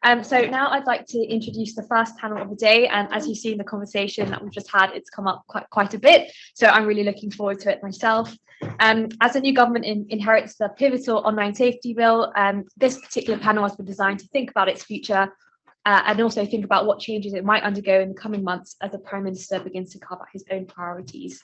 So now I'd like to introduce the first panel of the day, and as you see in the conversation that we've just had, it's come up quite a bit, so I'm really looking forward to it myself. As the new government inherits the pivotal online safety bill, this particular panel has been designed to think about its future and also think about what changes it might undergo in the coming months as the Prime Minister begins to carve out his own priorities.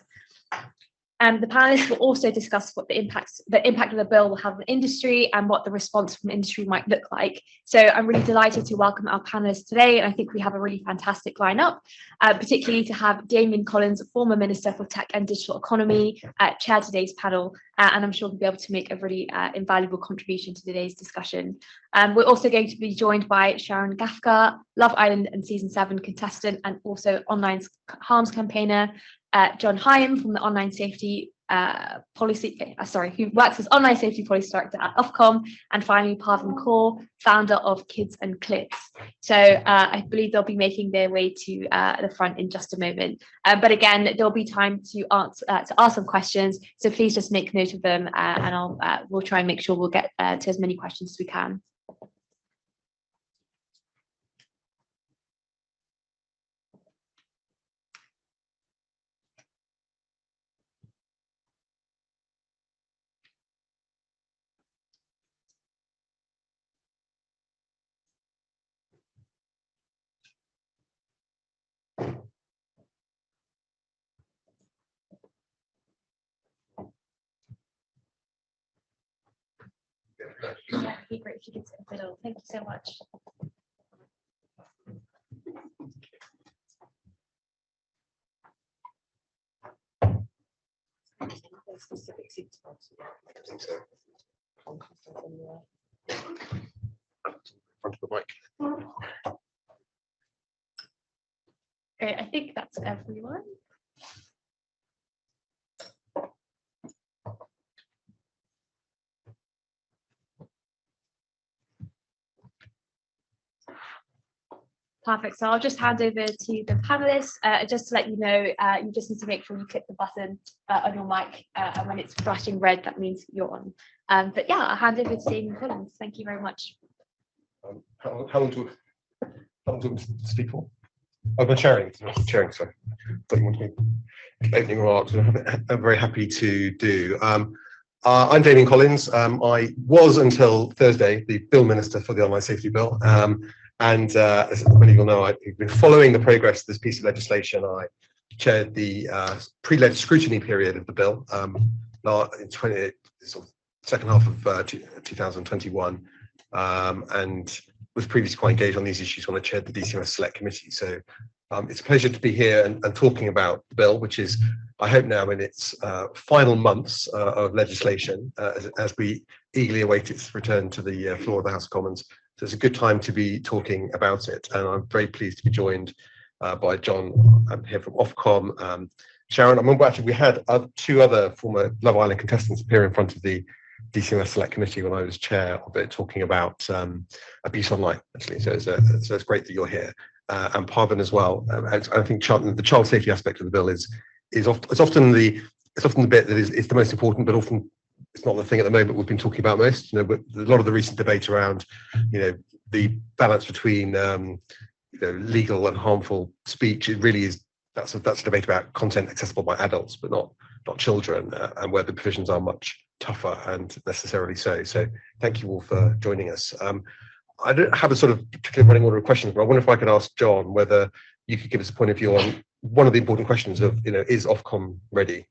The panelists will also discuss what the impact of the bill will have on the industry and what the response from industry might look like. So I'm really delighted to welcome our panelists today, and I think we have a really fantastic lineup, particularly to have Damien Collins, former Minister for Tech and Digital Economy, chair today's panel, and I'm sure he'll be able to make a really invaluable contribution to today's discussion. We're also going to be joined by Sharon Gafka, Love Island and Season 7 contestant and also online harms campaigner, John Hyam from the Online Safety who works as Online Safety Policy Director at Ofcom, and finally Parvin Kaur, founder of Kids and Clips. So I believe they'll be making their way to the front in just a moment. But again, there'll be time to ask some questions, so please just make note of them, and we'll try and make sure we'll get to as many questions as we can. Yeah, it'd be great if you could sit in the middle. Thank you so much. Okay, I think that's everyone. Perfect. So I'll just hand over to the panelists. Just to let you know, you just need to make sure you click the button on your mic, and when it's flashing red, that means you're on. But yeah, I'll hand over to Damien Collins. Thank you very much. How long do we speak for? Oh, I'm chairing, sorry. Thought you wanted me opening remarks. I'm very happy to do. I'm Damien Collins. I was until Thursday the Bill Minister for the Online Safety Bill. And as many of you will know, I've been following the progress of this piece of legislation. I chaired the pre-led scrutiny period of the bill in second half of 2021, and was previously quite engaged on these issues when I chaired the DCMS Select Committee. So it's a pleasure to be here and talking about the bill, which is, I hope now, in its final months of legislation, as we eagerly await its return to the floor of the House of Commons. So it's a good time to be talking about it, and I'm very pleased to be joined by John. I'm here from Ofcom. Sharon, I remember actually we had two other former Love Island contestants appear in front of the DCMS Select Committee when I was chair of it, talking about abuse online, actually. So it's great that you're here, and Parvin as well. I think the child safety aspect of the bill is often the bit that is the most important, but often it's not the thing at the moment we've been talking about most. You know, but a lot of the recent debate around, the balance between, legal and harmful speech, it really is, that's a debate about content accessible by adults, but not children, and where the provisions are much tougher and necessarily so. So thank you all for joining us. I don't have a sort of particular running order of questions, but I wonder if I could ask John whether you could give us a point of view on one of the important questions of, is Ofcom ready?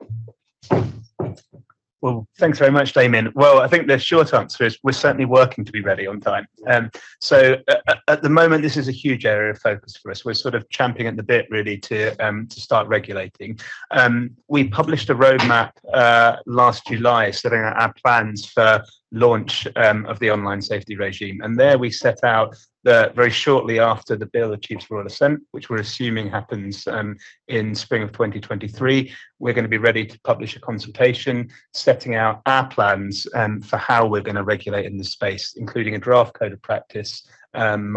Well, thanks very much, Damien. Well, I think the short answer is we're certainly working to be ready on time. So at the moment, this is a huge area of focus for us. We're sort of champing at the bit, really, to start regulating. We published a roadmap last July, setting out our plans for launch of the online safety regime. And there we set out that very shortly after the bill achieves royal assent, which we're assuming happens in spring of 2023, we're going to be ready to publish a consultation setting out our plans for how we're going to regulate in this space, including a draft code of practice on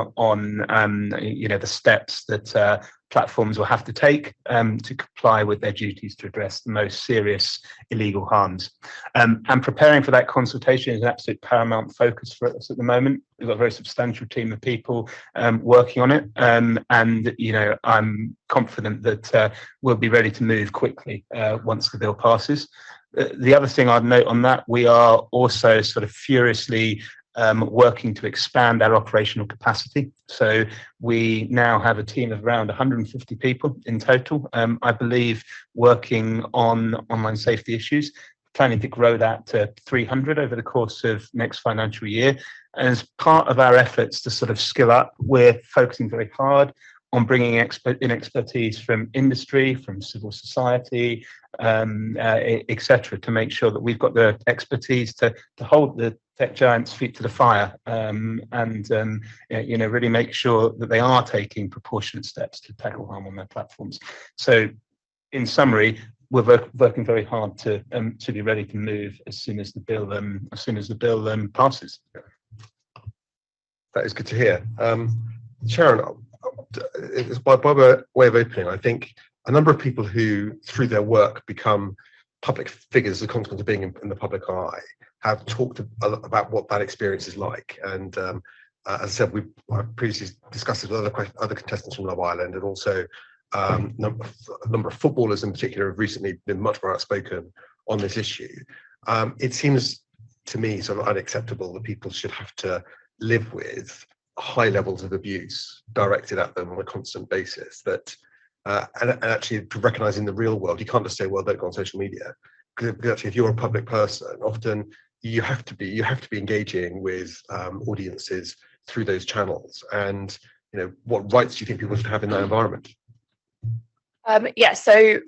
the steps that platforms will have to take to comply with their duties to address the most serious illegal harms. And preparing for that consultation is an absolute paramount focus for us at the moment. We've got a very substantial team of people working on it, and I'm confident that we'll be ready to move quickly once the bill passes. The other thing I'd note on that, we are also sort of furiously working to expand our operational capacity. So we now have a team of around 150 people in total, I believe, working on online safety issues, planning to grow that to 300 over the course of next financial year. And as part of our efforts to sort of skill up, we're focusing very hard on bringing expertise from industry, from civil society, etc., to make sure that we've got the expertise to hold the tech giants' feet to the fire, and really make sure that they are taking proportionate steps to tackle harm on their platforms. So, in summary, we're working very hard to be ready to move as soon as the bill passes. That is good to hear, Sharon. It's by way of opening, I think a number of people who, through their work, become public figures as a consequence of being in the public eye, have talked about what that experience is like. And as I said, I've previously discussed it with other contestants from Love Island, and also a number of footballers in particular have recently been much more outspoken on this issue. It seems to me sort of unacceptable that people should have to live with high levels of abuse directed at them on a constant basis. That and actually to recognise in the real world, you can't just say, well, don't go on social media, because actually if you're a public person, often you have to be engaging with audiences through those channels. And what rights do you think people should have in that environment? So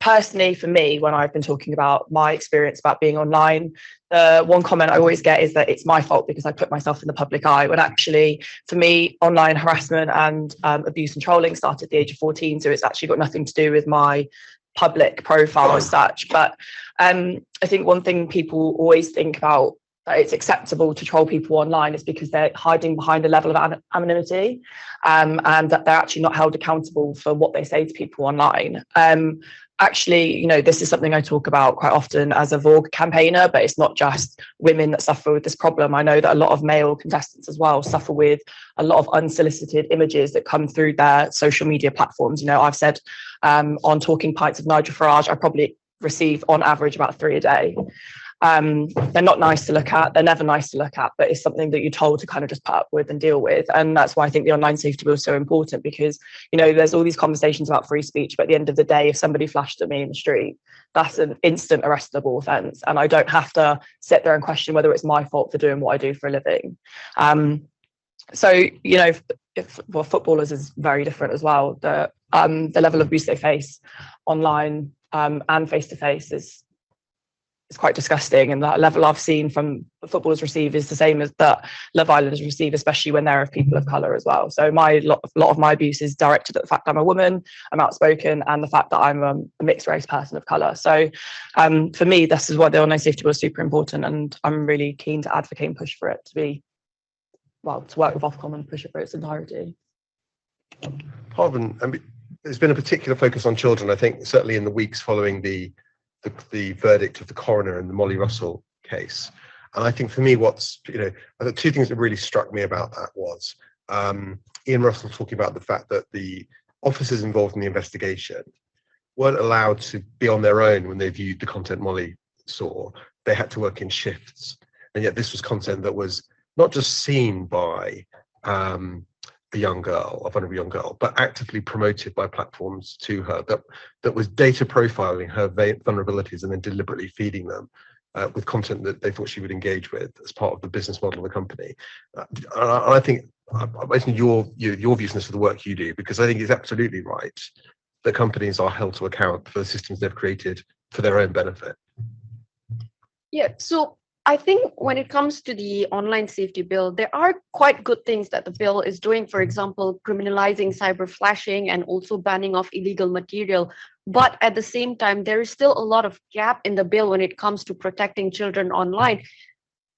personally, for me, when I've been talking about my experience about being online, the one comment I always get is that it's my fault because I put myself in the public eye, when actually, for me, online harassment and abuse and trolling started at the age of 14. So it's actually got nothing to do with my public profile as such. But I think one thing people always think about that it's acceptable to troll people online is because they're hiding behind a level of anonymity, and that they're actually not held accountable for what they say to people online. Actually, this is something I talk about quite often as a Vogue campaigner, but it's not just women that suffer with this problem. I know that a lot of male contestants as well suffer with a lot of unsolicited images that come through their social media platforms. I've said on Talking Pints of Nigel Farage, I probably receive on average about 3 a day. They're not nice to look at. They're never nice to look at, but it's something that you're told to kind of just put up with and deal with. And that's why I think the online safety bill is so important, because, there's all these conversations about free speech, but at the end of the day, if somebody flashed at me in the street, that's an instant arrestable offence. And I don't have to sit there and question whether it's my fault for doing what I do for a living. If footballers is very different as well. The level of abuse they face online and face-to-face is quite disgusting, and that level I've seen from footballers receive is the same as that Love Islanders receive, especially when they're of people of colour as well. So a lot of my abuse is directed at the fact I'm a woman, I'm outspoken, and the fact that I'm a mixed race person of colour. So for me, this is why the online safety was super important, and I'm really keen to advocate and push for it to work with Ofcom and push it for its entirety. Harvin, there's been a particular focus on children, I think, certainly in the weeks following the verdict of the coroner in the Molly Russell case. And I think for me, the two things that really struck me about that was Ian Russell talking about the fact that the officers involved in the investigation weren't allowed to be on their own when they viewed the content Molly saw. They had to work in shifts. And yet this was content that was not just seen by a vulnerable young girl, but actively promoted by platforms to her, that was data profiling her vulnerabilities and then deliberately feeding them with content that they thought she would engage with as part of the business model of the company. I think your views of the work you do, because I think it's absolutely right that companies are held to account for the systems they've created for their own benefit. Yeah, so I think when it comes to the online safety bill, there are quite good things that the bill is doing. For example, criminalizing cyber flashing and also banning of illegal material. But at the same time, there is still a lot of gap in the bill when it comes to protecting children online,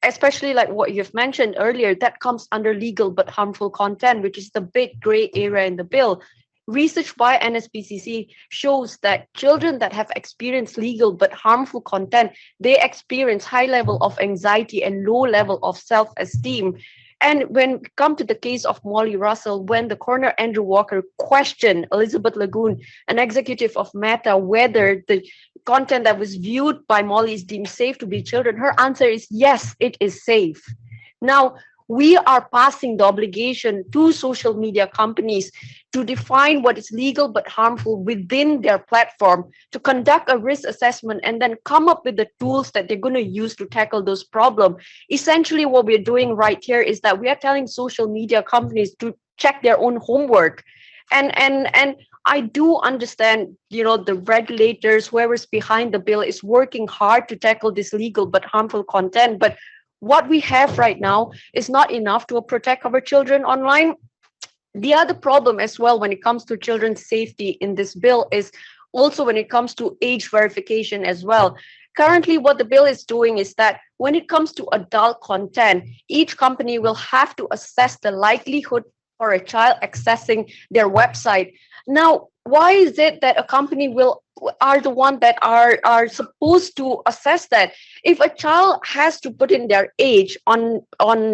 especially like what you've mentioned earlier, that comes under legal but harmful content, which is the big gray area in the bill. research by NSPCC shows that children that have experienced legal but harmful content, they experience high level of anxiety and low level of self-esteem. And when we come to the case of Molly Russell, when the coroner Andrew Walker questioned Elizabeth Lagoon, an executive of Meta, whether the content that was viewed by Molly is deemed safe to be children, her answer is yes, it is safe. Now, we are passing the obligation to social media companies to define what is legal but harmful within their platform, to conduct a risk assessment, and then come up with the tools that they're going to use to tackle those problems. Essentially, what we're doing right here is that we are telling social media companies to check their own homework. And I do understand, the regulators, whoever's behind the bill, is working hard to tackle this legal but harmful content. But what we have right now is not enough to protect our children online. The other problem as well when it comes to children's safety in this bill is also when it comes to age verification as well. Currently, what the bill is doing is that when it comes to adult content, each company will have to assess the likelihood for a child accessing their website. Now, why is it that a company are the one that are supposed to assess that? If a child has to put in their age on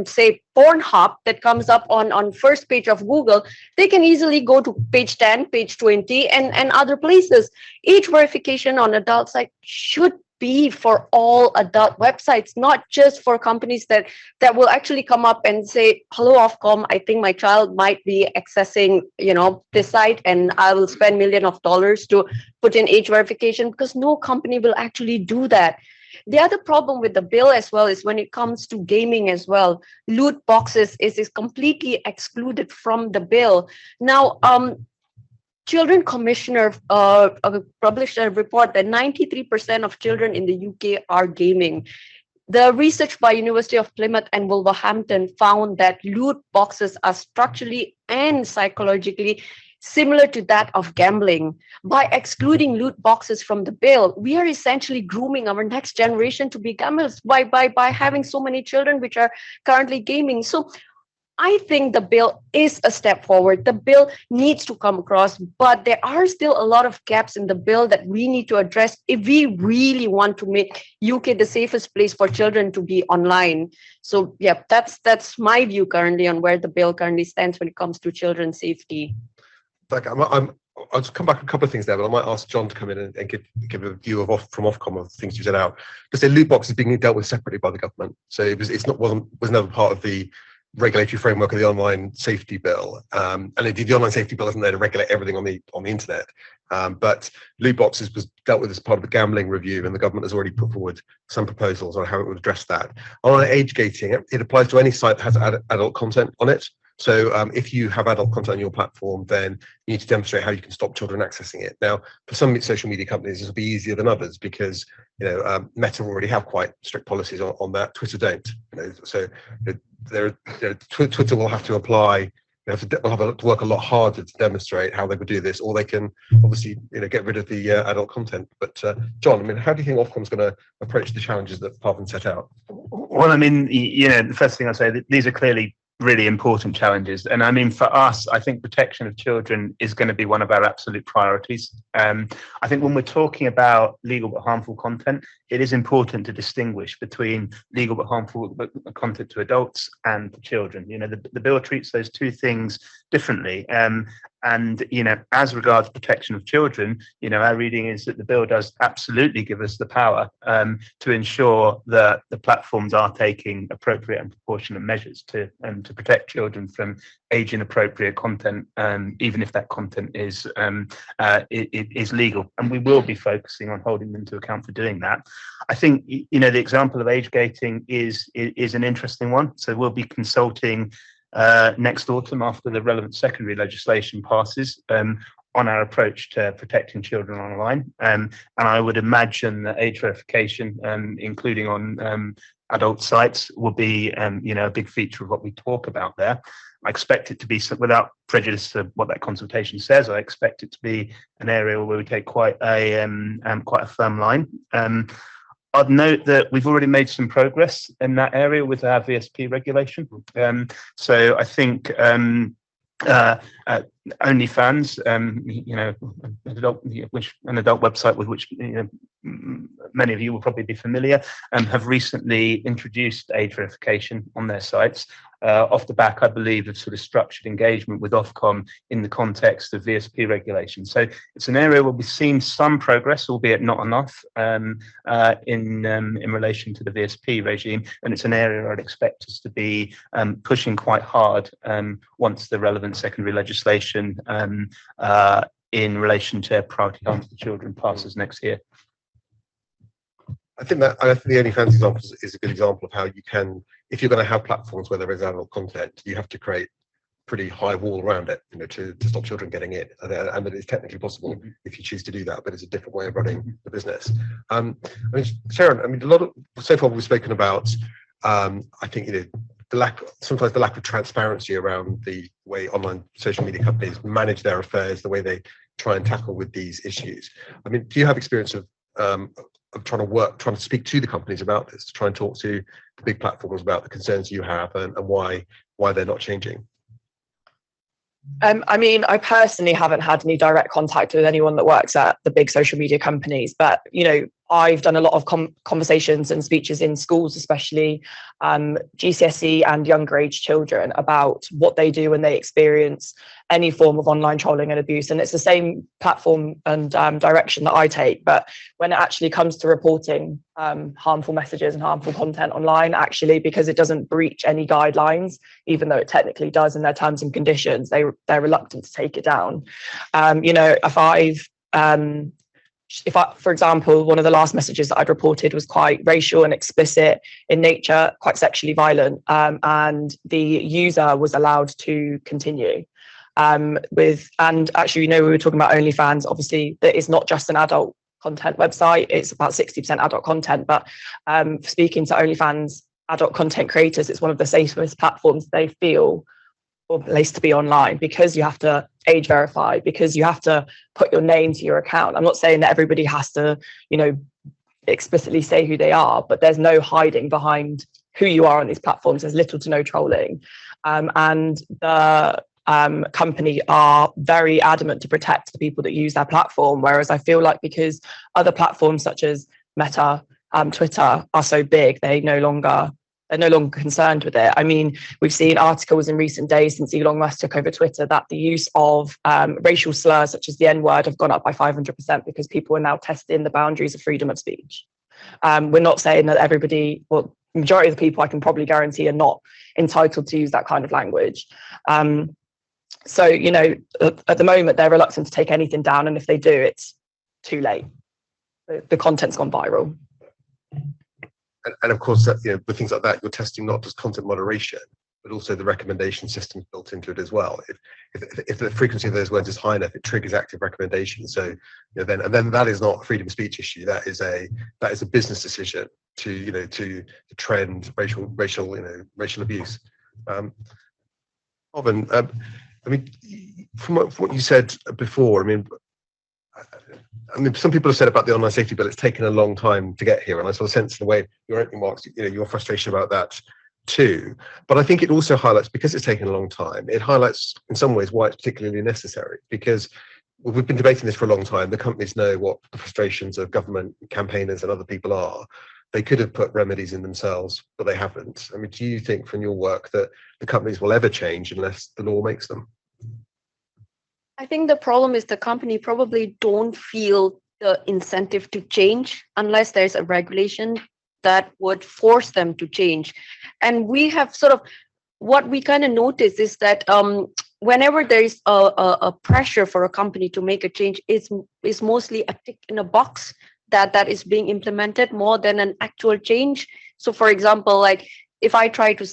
say Pornhub that comes up on first page of Google, they can easily go to page 10, page 20 and other places. Age verification on adult site should be for all adult websites, not just for companies that will actually come up and say, hello Ofcom, I think my child might be accessing this site and I will spend millions of dollars to put in age verification, because no company will actually do that. The other problem with the bill as well is when it comes to gaming as well, loot boxes is completely excluded from the bill. Now, Children Commissioner published a report that 93% of children in the UK are gaming. The research by University of Plymouth and Wolverhampton found that loot boxes are structurally and psychologically similar to that of gambling. By excluding loot boxes from the bill, we are essentially grooming our next generation to be gamblers by having so many children which are currently gaming. So I think the bill is a step forward. The bill needs to come across, but there are still a lot of gaps in the bill that we need to address if we really want to make UK the safest place for children to be online. So yeah, that's my view currently on where the bill currently stands when it comes to children's safety. I'll just come back a couple of things there, but I might ask John to come in and give a view from Ofcom of things you set out. To say loot boxes being dealt with separately by the government, so it was never part of the regulatory framework of the online safety bill, and indeed the online safety bill isn't there to regulate everything on the internet. But loot boxes was dealt with as part of the gambling review, and the government has already put forward some proposals on how it would address that. On age gating, it applies to any site that has adult content on it. So if you have adult content on your platform, then you need to demonstrate how you can stop children accessing it. Now, for some social media companies, this will be easier than others because Meta already have quite strict policies on that. Twitter don't. So Twitter will have to apply. They'll have to work a lot harder to demonstrate how they would do this, or they can obviously get rid of the adult content. But John, how do you think Ofcom's going to approach the challenges that Parvin set out? Well, the first thing I say that these are clearly really important challenges, and for us, I think protection of children is going to be one of our absolute priorities. I think when we're talking about legal but harmful content, it is important to distinguish between legal but harmful content to adults and to children. The bill treats those two things differently. And as regards protection of children, our reading is that the bill does absolutely give us the power to ensure that the platforms are taking appropriate and proportionate measures to protect children from age inappropriate content, even if that content is legal. And we will be focusing on holding them to account for doing that. I think the example of age gating is an interesting one. So we'll be consulting next autumn after the relevant secondary legislation passes on our approach to protecting children online. And I would imagine that age verification, including on adult sites, will be a big feature of what we talk about there. I expect it to be, without prejudice to what that consultation says, I expect it to be an area where we take quite a firm line. I'd note that we've already made some progress in that area with our VSP regulation. So I think OnlyFans, an adult website with which many of you will probably be familiar, have recently introduced age verification on their sites. Off the back, I believe, of sort of structured engagement with Ofcom in the context of VSP regulation. So it's an area where we've seen some progress, albeit not enough, in relation to the VSP regime, and it's an area I'd expect us to be pushing quite hard once the relevant secondary legislation in relation to priority harms to children passes next year. I think the OnlyFans example is a good example of how you can, if you're going to have platforms where there is adult content, you have to create pretty high wall around it, to stop children getting in. And that it's technically possible if you choose to do that, but it's a different way of running the business. Sharon, so far we've spoken about, I think, sometimes the lack of transparency around the way online social media companies manage their affairs, the way they try and tackle with these issues. Do you have experience of trying to speak to the companies about this, to try and talk to the big platforms about the concerns you have and why they're not changing? I personally haven't had any direct contact with anyone that works at the big social media companies, but I've done a lot of conversations and speeches in schools, especially GCSE and younger age children, about what they do when they experience any form of online trolling and abuse. And it's the same platform and direction that I take. But when it actually comes to reporting harmful messages and harmful content online, actually, because it doesn't breach any guidelines, even though it technically does in their terms and conditions, they're reluctant to take it down. If I, for example, one of the last messages that I'd reported was quite racial and explicit in nature, quite sexually violent, and the user was allowed to continue and actually, we were talking about OnlyFans. Obviously, that is not just an adult content website. It's about 60% adult content, but speaking to OnlyFans adult content creators, it's one of the safest platforms they feel or place to be online, because you have to age verify, because you have to put your name to your account. I'm not saying that everybody has to, explicitly say who they are, but there's no hiding behind who you are on these platforms. There's little to no trolling. And the company are very adamant to protect the people that use their platform. Whereas I feel like because other platforms such as Meta, Twitter are so big, they're no longer concerned with it. We've seen articles in recent days since Elon Musk took over Twitter that the use of racial slurs such as the N-word have gone up by 500% because people are now testing the boundaries of freedom of speech. We're not saying that everybody, well, majority of the people I can probably guarantee are not entitled to use that kind of language. So, at the moment, they're reluctant to take anything down. And if they do, it's too late. The content's gone viral. And of course, with things like that, you're testing not just content moderation, but also the recommendation systems built into it as well. If the frequency of those words is high enough, it triggers active recommendations. So then that is not a freedom of speech issue. That is a business decision to trend racial abuse. Alvin, from what you said before, some people have said about the online safety bill, it's taken a long time to get here, and I sort of sense in the way your opening remarks, your frustration about that too. But I think it also highlights, because it's taken a long time, it highlights in some ways why it's particularly necessary, because we've been debating this for a long time. The companies know what the frustrations of government campaigners and other people are. They could have put remedies in themselves, but they haven't. Do you think from your work that the companies will ever change unless the law makes them? I think the problem is the company probably don't feel the incentive to change unless there's a regulation that would force them to change. And we have what we kind of notice is that whenever there is a pressure for a company to make a change, is mostly a tick in a box that is being implemented more than an actual change. So, for example, like if I try to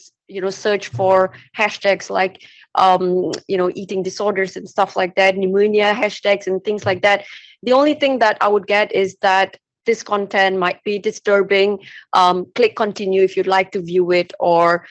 search for hashtags like eating disorders and stuff like that, pneumonia hashtags and things like that, the only thing that I would get is that this content might be disturbing, click continue if you'd like to view it, or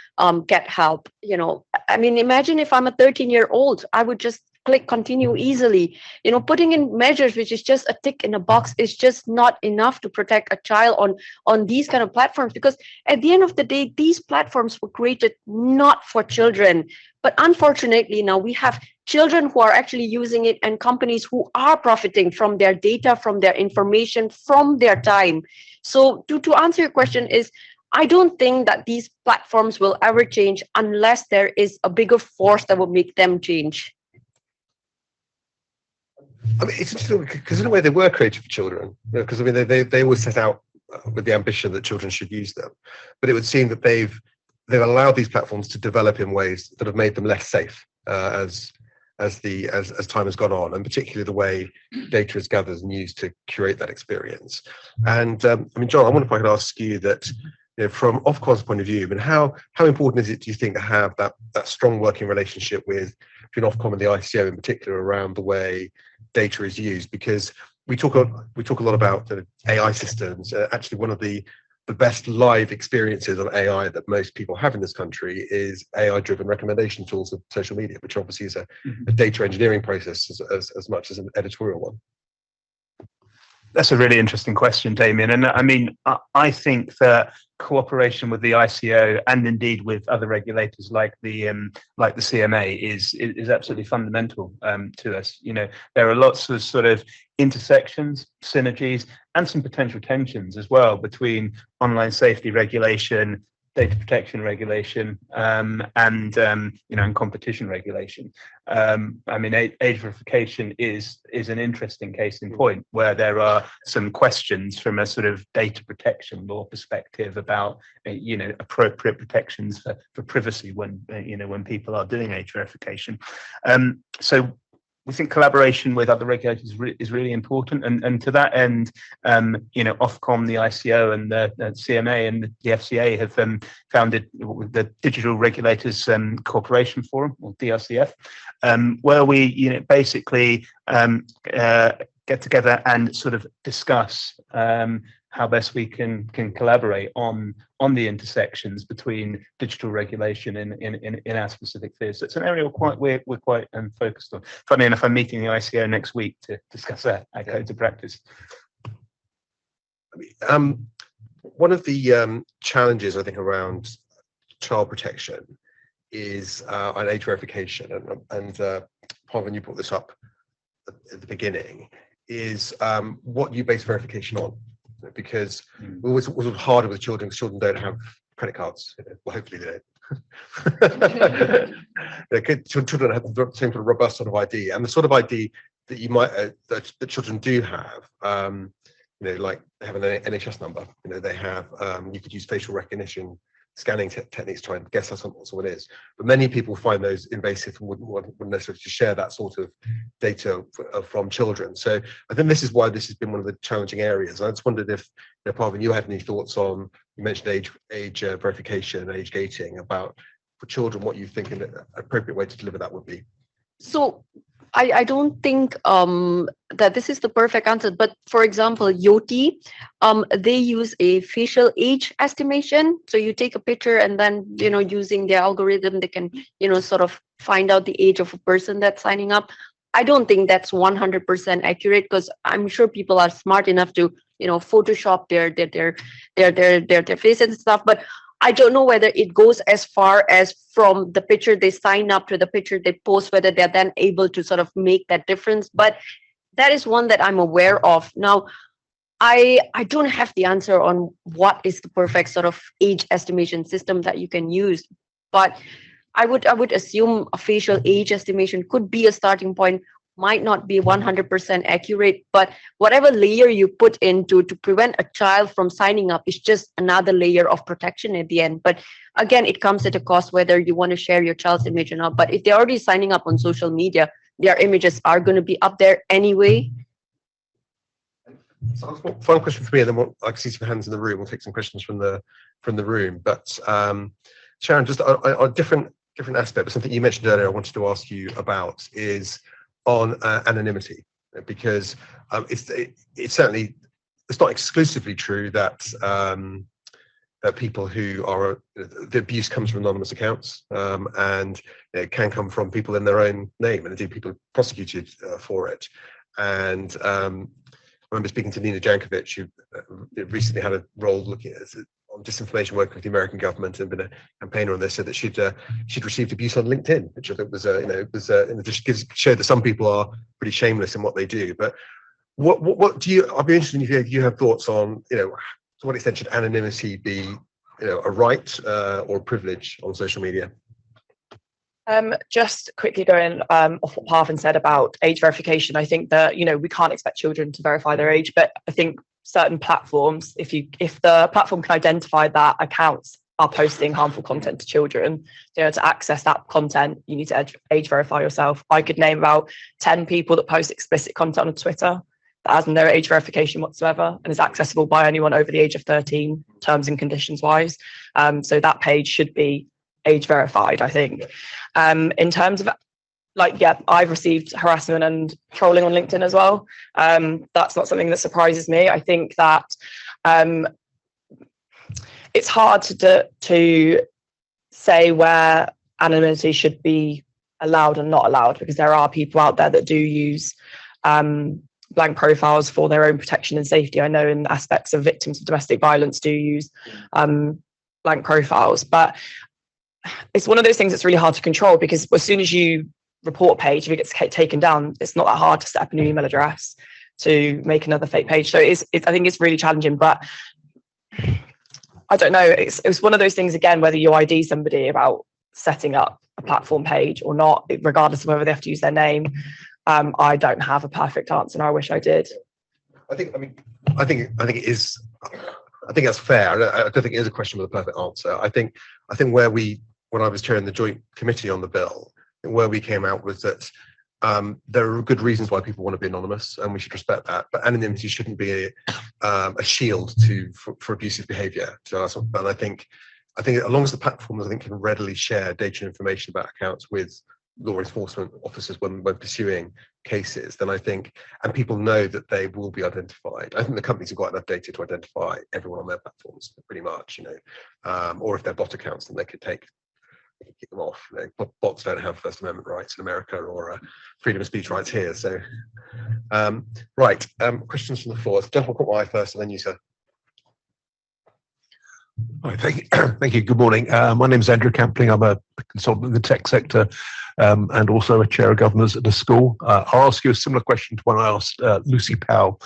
get help. Imagine if I'm a 13-year-old, I would just click continue easily. Putting in measures which is just a tick in a box is just not enough to protect a child on these kind of platforms, because at the end of the day, these platforms were created not for children. But unfortunately, now we have children who are actually using it, and companies who are profiting from their data, from their information, from their time. So to answer your question is, I don't think that these platforms will ever change unless there is a bigger force that will make them change. I mean, it's interesting because in a way they were created for children, because I mean they always set out with the ambition that children should use them, but it would seem that they've allowed these platforms to develop in ways that have made them less safe as time has gone on, and particularly the way data is gathered and used to curate that experience. And I mean, John, I wonder if I could ask you that, from Ofcom's point of view, I mean, how important is it, do you think, to have that strong working relationship between Ofcom and the ICO in particular around the way data is used? Because we talk a lot about AI systems. Actually, one of the best live experiences of AI that most people have in this country is AI-driven recommendation tools of social media, which obviously is a data engineering process as much as an editorial one. That's a really interesting question, Damien. And I mean, I think that cooperation with the ICO and indeed with other regulators like the CMA is absolutely fundamental to us. There are lots of sort of intersections, synergies, and some potential tensions as well between online safety regulation, data protection regulation, and competition regulation. I mean, age verification is an interesting case in point, where there are some questions from a sort of data protection law perspective about appropriate protections for privacy when people are doing age verification. So we think collaboration with other regulators is really important, and to that end, Ofcom, the ICO, and the CMA and the FCA have founded the Digital Regulators Cooperation Forum, or DRCF, where we basically get together and sort of discuss how best we can collaborate on the intersections between digital regulation in our specific fields. So it's an area we're quite focused on. Funny enough, I'm meeting the ICO next week to discuss our code of practice. One of the challenges, I think, around child protection is on age verification, and Pavan, you brought this up at the beginning, is what you base verification on. Because it was harder with children, because children don't have credit cards. Well, hopefully they don't. Children have the same sort of robust sort of ID, and the sort of ID that you might that children do have, like they have an NHS number. They have you could use facial recognition scanning techniques to try and guess how someone is. But many people find those invasive and wouldn't necessarily share that sort of data from children. So I think this is why this has been one of the challenging areas. I just wondered if, Pavan, you had any thoughts on, you mentioned age verification, age gating, about for children, what you think an appropriate way to deliver that would be. So I don't think that this is the perfect answer, but for example, Yoti, they use a facial age estimation. So you take a picture and then, using their algorithm, they can, sort of find out the age of a person that's signing up. I don't think that's 100% accurate, because I'm sure people are smart enough to, Photoshop their faces and stuff, but I don't know whether it goes as far as from the picture they sign up to the picture they post, whether they're then able to sort of make that difference. But that is one that I'm aware of. Now, I don't have the answer on what is the perfect sort of age estimation system that you can use, but I would assume a facial age estimation could be a starting point. Might not be 100% accurate, but whatever layer you put into to prevent a child from signing up is just another layer of protection at the end. But again, it comes at a cost whether you want to share your child's image or not. But if they're already signing up on social media, their images are going to be up there anyway. So final question for me, and then I can see some hands in the room. We'll take some questions from the room. But Sharon, just on a different aspect, but something you mentioned earlier, I wanted to ask you about is on anonymity, because it's certainly, it's not exclusively true that people who are, the abuse comes from anonymous accounts, and it can come from people in their own name, and indeed people prosecuted for it. And I remember speaking to Nina Jankovic, who recently had a role looking at on disinformation, working with the American government, and been a campaigner on this, said that she'd received abuse on LinkedIn, which I think was just showed that some people are pretty shameless in what they do. But what do you? I'd be interested if you have thoughts on, to what extent should anonymity be, a right or a privilege on social media? Just quickly going off what Parvin said about age verification, I think that we can't expect children to verify their age, but I think certain platforms, if the platform can identify that accounts are posting harmful content to children, to access that content, you need to age verify yourself. I could name about 10 people that post explicit content on Twitter that has no age verification whatsoever and is accessible by anyone over the age of 13, terms and conditions wise. So that page should be age verified, I think. In terms of I've received harassment and trolling on LinkedIn as well. That's not something that surprises me. I think that it's hard to say where anonymity should be allowed and not allowed, because there are people out there that do use blank profiles for their own protection and safety. I know in aspects of victims of domestic violence do use blank profiles, but it's one of those things that's really hard to control, because as soon as you report a page, if it gets taken down, it's not that hard to set up a new email address to make another fake page. So I think it's really challenging, but I don't know. It's one of those things, again, whether you ID somebody about setting up a platform page or not, regardless of whether they have to use their name. I don't have a perfect answer, and I wish I did. I think it is. I think that's fair. I don't think it is a question with a perfect answer. I think when I was chairing the joint committee on the bill, where we came out was that there are good reasons why people want to be anonymous, and we should respect that. But anonymity shouldn't be a shield for abusive behaviour. And I think as long as the platforms can readily share data and information about accounts with law enforcement officers when pursuing cases, then I think, and people know that they will be identified. I think the companies have got enough data to identify everyone on their platforms, pretty much, or if they're bot accounts, then they could kick them off. Bots don't have First Amendment rights in America or freedom of speech rights here. So, right, questions from the floor. Gentleman caught my eye first, and then you, sir. Hi, thank you. Thank you. Good morning. My name is Andrew Campling. I'm a consultant in the tech sector and also a chair of governors at a school. I'll ask you a similar question to one I asked Lucy Powell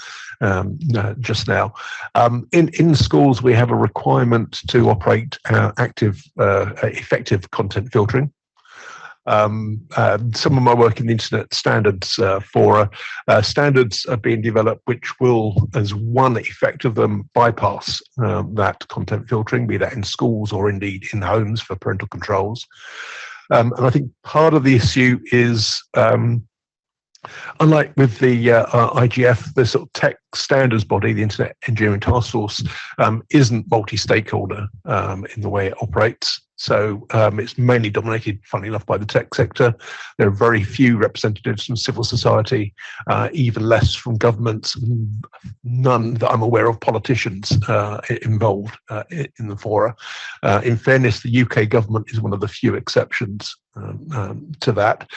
just now. In schools, we have a requirement to operate effective content filtering. Some of my work in the internet standards standards are being developed which will, as one effect of them, bypass that content filtering, be that in schools or indeed in homes for parental controls. And I think part of the issue is, unlike with the IGF, the sort of tech standards body, the Internet Engineering Task Force, isn't multi-stakeholder in the way it operates. So it's mainly dominated, funnily enough, by the tech sector. There are very few representatives from civil society, even less from governments, none that I'm aware of politicians involved in the fora. In fairness, the UK government is one of the few exceptions to that.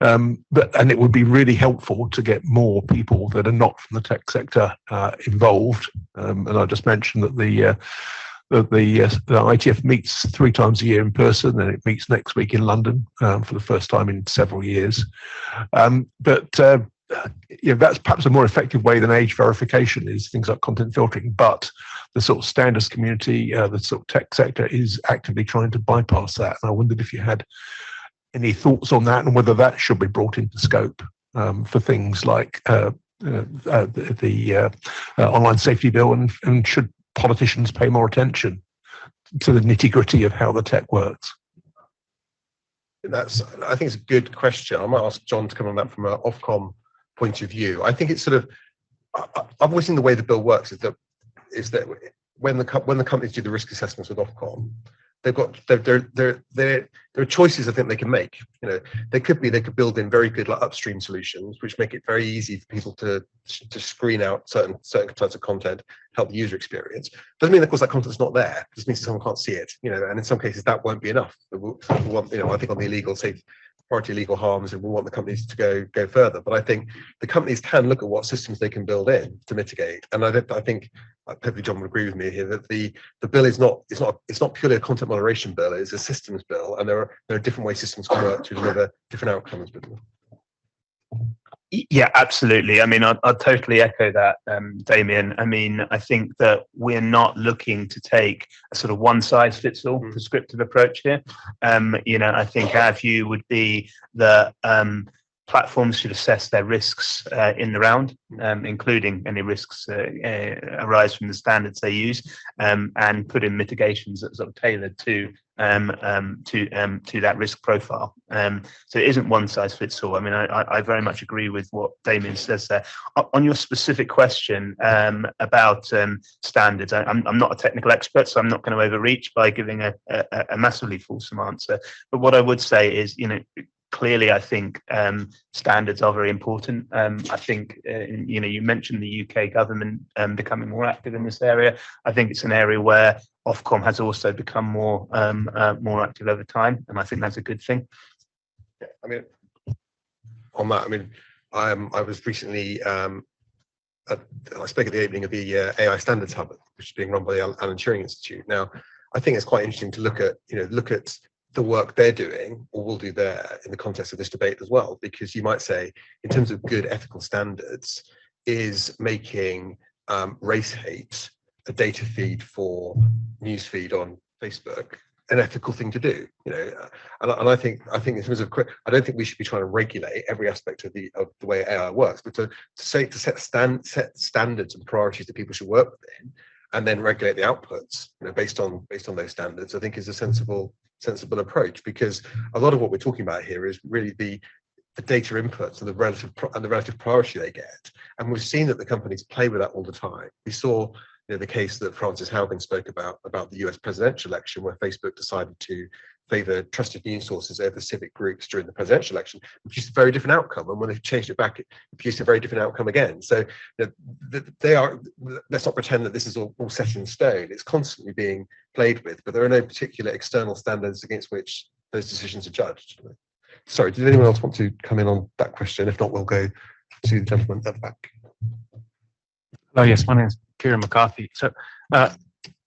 And it would be really helpful to get more people that are not from the tech sector involved. And I just mentioned that the ITF meets 3 times a year in person, and it meets next week in London for the first time in several years. But that's perhaps a more effective way than age verification is things like content filtering. But the sort of standards community, the sort of tech sector, is actively trying to bypass that. And I wondered if you had any thoughts on that and whether that should be brought into scope for things like the online safety bill, and should politicians pay more attention to the nitty-gritty of how the tech works? I think it's a good question. I might ask John to come on that from an Ofcom point of view. I think it's sort of, I've always seen the way the bill works is that when the companies do the risk assessments with Ofcom, they've got there are choices I think they can make. You know, they could build in very good like upstream solutions, which make it very easy for people to screen out certain types of content, help the user experience. Doesn't mean, of course, that content's not there. It just means someone can't see it. You know, and in some cases that won't be enough. We'll want, you know, I think on the illegal, say, priority legal harms, and we want the companies to go further. But I think the companies can look at what systems they can build in to mitigate. And I think hopefully John would agree with me here that the bill is not purely a content moderation bill. It's a systems bill, and there are different ways systems can work to deliver different outcomes. Yeah, absolutely. I mean, I'd totally echo that, Damien. I mean, I think that we're not looking to take a sort of one-size-fits-all prescriptive approach here. You know, I think our view would be that platforms should assess their risks in the round, including any risks arise from the standards they use, and put in mitigations that sort of tailored to that risk profile. So it isn't one size fits all. I mean, I very much agree with what Damien says there. On your specific question about standards, I'm not a technical expert, so I'm not going to overreach by giving a massively fulsome answer. But what I would say is, you know, clearly, I think standards are very important. I think, you know, you mentioned the UK government becoming more active in this area. I think it's an area where Ofcom has also become more active over time, and I think that's a good thing. Yeah, I mean, on that, I mean, I was recently, I spoke at the opening of the AI Standards Hub, which is being run by the Alan Turing Institute. Now, I think it's quite interesting to look at the work they're doing or will do there in the context of this debate as well, because you might say, in terms of good ethical standards, is making race hate a data feed for news feed on Facebook an ethical thing to do? You know, and I think in terms of, I don't think we should be trying to regulate every aspect of the way AI works, but to set standards and priorities that people should work within, and then regulate the outputs, you know, based on those standards, I think is a sensible approach, because a lot of what we're talking about here is really the data inputs and the relative priority they get, and we've seen that the companies play with that all the time. We saw, you know, the case that Francis Haugen spoke about the US presidential election, where Facebook decided to favor trusted news sources over civic groups during the presidential election, which is a very different outcome. And when they changed it back, it produced a very different outcome again. So, you know, they are, let's not pretend that this is all set in stone. It's constantly being played with, but there are no particular external standards against which those decisions are judged. Sorry, did anyone else want to come in on that question? If not, we'll go to the gentleman at the back. Oh, yes, my name is Kieran McCarthy. So,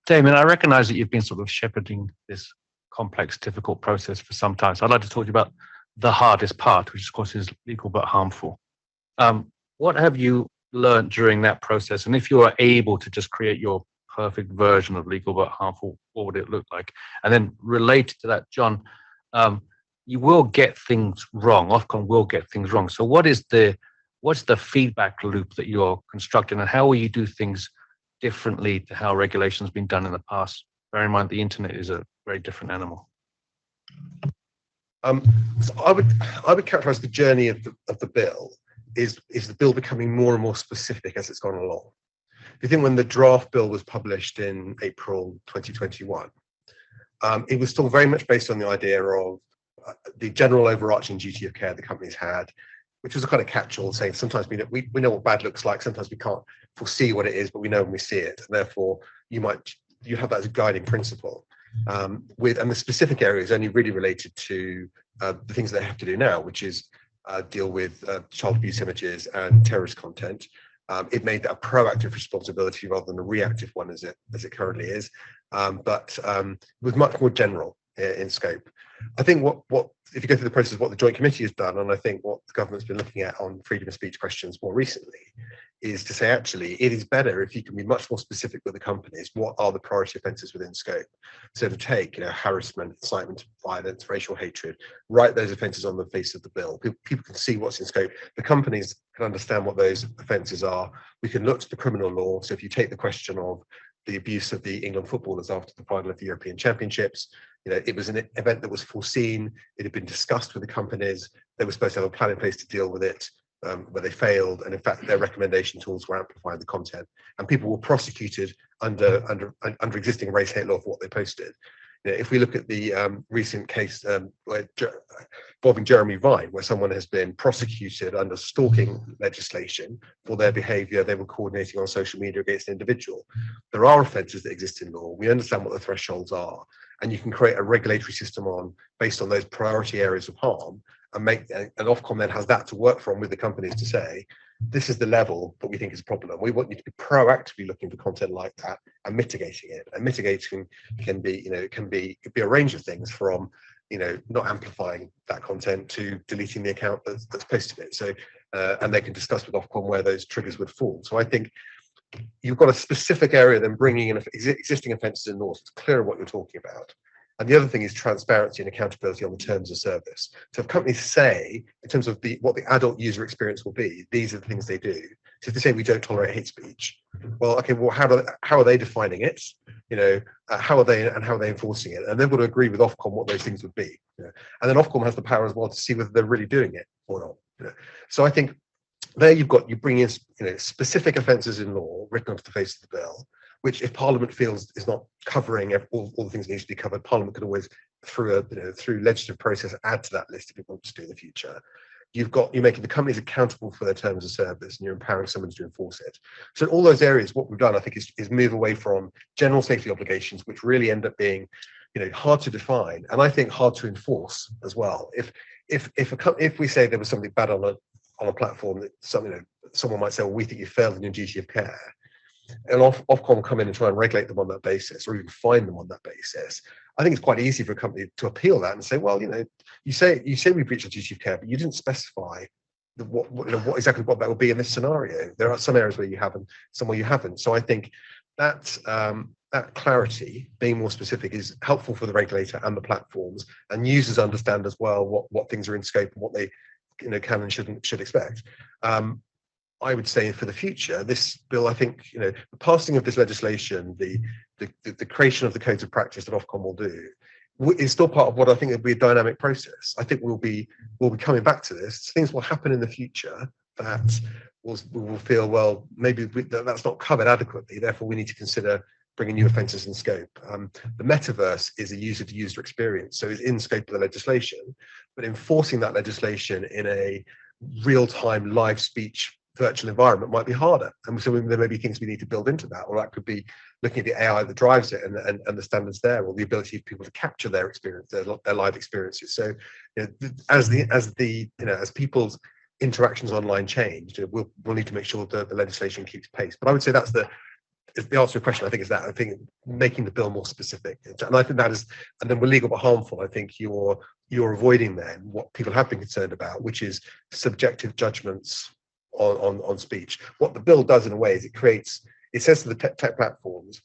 Damien, I recognise that you've been sort of shepherding this complex, difficult process for some time. So I'd like to talk to you about the hardest part, which of course is legal but harmful. What have you learned during that process? And if you are able to just create your perfect version of legal but harmful, what would it look like? And then related to that, John, you will get things wrong. Ofcom will get things wrong. So what's the feedback loop that you're constructing, and how will you do things differently to how regulation has been done in the past? Bear in mind the internet is a very different animal. So I would characterise the journey of the bill is the bill becoming more and more specific as it's gone along. If you think when the draft bill was published in April 2021, it was still very much based on the idea of the general overarching duty of care the companies had, which was a kind of catch-all, saying sometimes we know what bad looks like, sometimes we can't foresee what it is, but we know when we see it, and therefore you have that as a guiding principle. And the specific area is only really related to the things they have to do now, which is deal with child abuse images and terrorist content. It made that a proactive responsibility rather than a reactive one, as it currently is, but was much more general in scope. I think what if you go through the process of what the Joint Committee has done, and I think what the government's been looking at on freedom of speech questions more recently, is to say actually it is better if you can be much more specific with the companies. What are the priority offences within scope? So to take, you know, harassment, incitement to violence, racial hatred, write those offences on the face of the bill. People can see what's in scope. The companies can understand what those offences are. We can look to the criminal law. So if you take the question of the abuse of the England footballers after the final of the European Championships, you know, it was an event that was foreseen. It had been discussed with the companies. They were supposed to have a plan in place to deal with it, where they failed, and in fact, their recommendation tools were amplifying the content, and people were prosecuted under existing race hate law for what they posted. If we look at the recent case involving Jeremy Vine, where someone has been prosecuted under stalking legislation for their behaviour, they were coordinating on social media against an individual. There are offences that exist in law. We understand what the thresholds are, and you can create a regulatory system based on those priority areas of harm, and Ofcom then has that to work from with the companies to say, this is the level that we think is a problem. We want you to be proactively looking for content like that and mitigating it. And mitigating can be, it could be a range of things, from, not amplifying that content to deleting the account that's posted it. So, and they can discuss with Ofcom where those triggers would fall. So I think you've got a specific area, then bringing in existing offences in law. So it's clear what you're talking about. And the other thing is transparency and accountability on the terms of service. So if companies say, in terms of what the adult user experience will be, these are the things they do. So if they say we don't tolerate hate speech, well, okay, well, how are they defining it? How are they enforcing it? And they've got to agree with Ofcom what those things would be. And then Ofcom has the power as well to see whether they're really doing it or not. So I think there you bring in specific offences in law written onto the face of the bill, which, if Parliament feels is not covering all the things that need to be covered, Parliament could always, through legislative process, add to that list if it wants to do in the future. You're making the companies accountable for their terms of service, and you're empowering someone to enforce it. So in all those areas, what we've done, I think, is move away from general safety obligations, which really end up being, hard to define, and I think hard to enforce as well. If we say there was something bad on a platform, that someone might say, well, we think you failed in your duty of care, and Ofcom come in and try and regulate them on that basis, or even fine them on that basis, I think it's quite easy for a company to appeal that and say, well, you say we breached the duty of care, but you didn't specify what exactly what that would be in this scenario. There are some areas where you have, and some where you haven't. So I think that clarity, being more specific, is helpful for the regulator and the platforms, and users understand as well what things are in scope and what they can and should expect. I would say for the future, this bill, I think, the passing of this legislation, the creation of the codes of practice that Ofcom will do, is still part of what I think will be a dynamic process. I think we'll be coming back to this. Things will happen in the future that we will feel, well, maybe that's not covered adequately. Therefore, we need to consider bringing new offences in scope. The metaverse is a user-to-user experience, so it's in scope of the legislation, but enforcing that legislation in a real-time live speech virtual environment might be harder, and so there may be things we need to build into that, or that could be looking at the AI that drives it and the standards there, or the ability of people to capture their experience, their live experiences. So as people's interactions online change, we'll need to make sure that the legislation keeps pace. But I would say that's the answer to your question. I think is that, I think, making the bill more specific, and I think that is, and then we're legal but harmful. I think you're avoiding then what people have been concerned about, which is subjective judgments on speech. What the bill does in a way is it says to the tech platforms,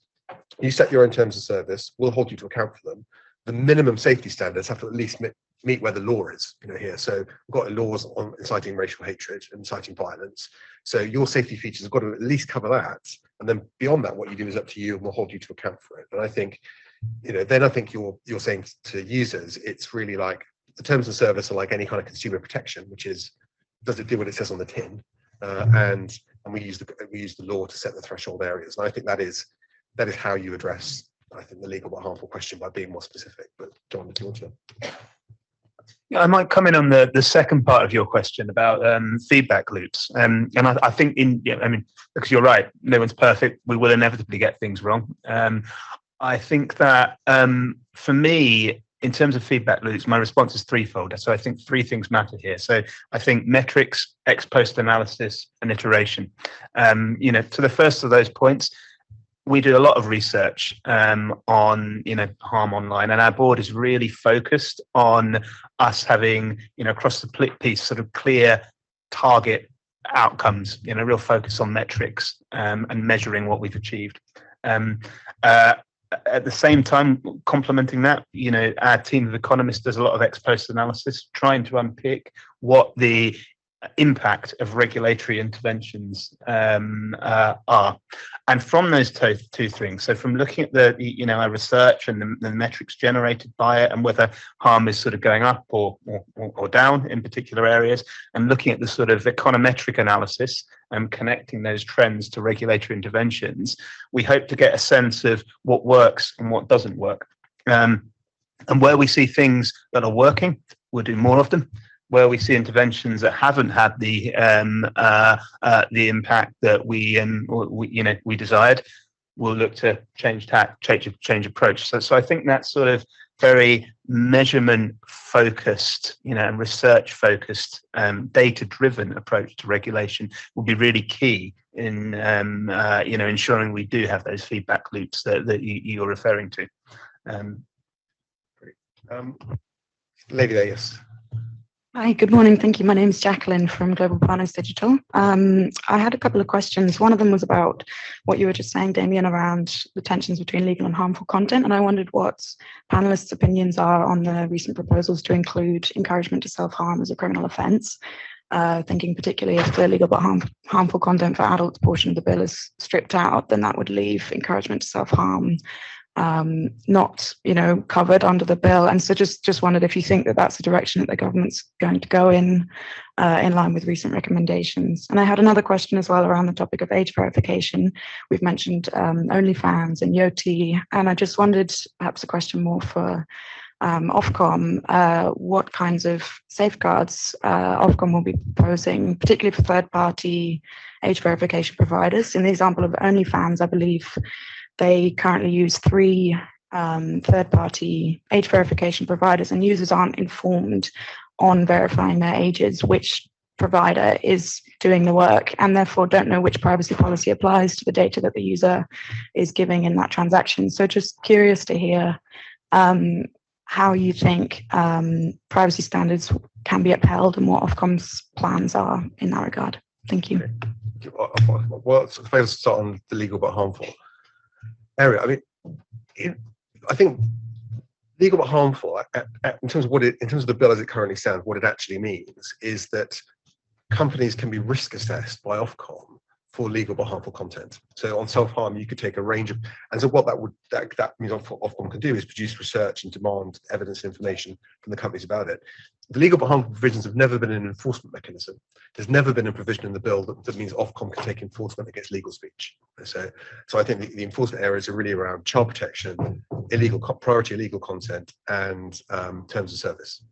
you set your own terms of service, we'll hold you to account for them. The minimum safety standards have to at least meet where the law is, here. So we've got laws on inciting racial hatred and inciting violence. So your safety features have got to at least cover that. And then beyond that, what you do is up to you, and we'll hold you to account for it. And I think, then I think you're saying to users, it's really like the terms of service are like any kind of consumer protection, which is, does it do what it says on the tin? And we use the law to set the threshold areas. And I think that is how you address, I think, the legal but harmful question, by being more specific. But John, do you want to? Yeah, I might come in on the second part of your question about feedback loops, and I think because you're right, no one's perfect. We will inevitably get things wrong. I think that for me, in terms of feedback loops, my response is threefold. So I think three things matter here. So I think metrics, ex post analysis, and iteration. To the first of those points, we do a lot of research on harm online, and our board is really focused on us having across the piece sort of clear target outcomes, real focus on metrics and measuring what we've achieved. At the same time, complementing that, our team of economists does a lot of ex post analysis, trying to unpick what the impact of regulatory interventions are. And from those two things, so from looking at the our research and the metrics generated by it, and whether harm is sort of going up or down in particular areas, and looking at the sort of econometric analysis and connecting those trends to regulatory interventions, we hope to get a sense of what works and what doesn't work. And where we see things that are working, we'll do more of them. Where we see interventions that haven't had the impact that we desired, we'll look to change approach. So I think that sort of very measurement focused, and research focused, data driven approach to regulation will be really key in ensuring we do have those feedback loops that you're referring to. Lady there, yes. Hi, good morning. Thank you. My name is Jacqueline from Global Partners Digital. I had a couple of questions. One of them was about what you were just saying, Damien, around the tensions between legal and harmful content. And I wondered what panelists' opinions are on the recent proposals to include encouragement to self-harm as a criminal offence. Thinking particularly if the legal but harmful content for adults portion of the bill is stripped out, then that would leave encouragement to self-harm not covered under the bill. And so just wondered if you think that that's the direction that the government's going to go in line with recent recommendations. And I had another question as well around the topic of age verification. We've mentioned OnlyFans and Yoti, and I just wondered, perhaps a question more for Ofcom, what kinds of safeguards Ofcom will be proposing, particularly for third-party age verification providers. In the example of OnlyFans, I believe they currently use 3 third-party age verification providers, and users aren't informed on verifying their ages, which provider is doing the work, and therefore don't know which privacy policy applies to the data that the user is giving in that transaction. So just curious to hear how you think privacy standards can be upheld and what Ofcom's plans are in that regard. Thank you. Well, if I start on the legal but harmful area, I mean, I think legal but harmful, in terms of the bill as it currently stands, what it actually means is that companies can be risk assessed by Ofcom for legal but harmful content. So on self-harm, you could take a range of, and so what that means Ofcom can do is produce research and demand evidence and information from the companies about it. The legal but harmful provisions have never been an enforcement mechanism. There's never been a provision in the bill that means Ofcom can take enforcement against legal speech. So I think the enforcement areas are really around child protection, priority illegal content, and terms of service.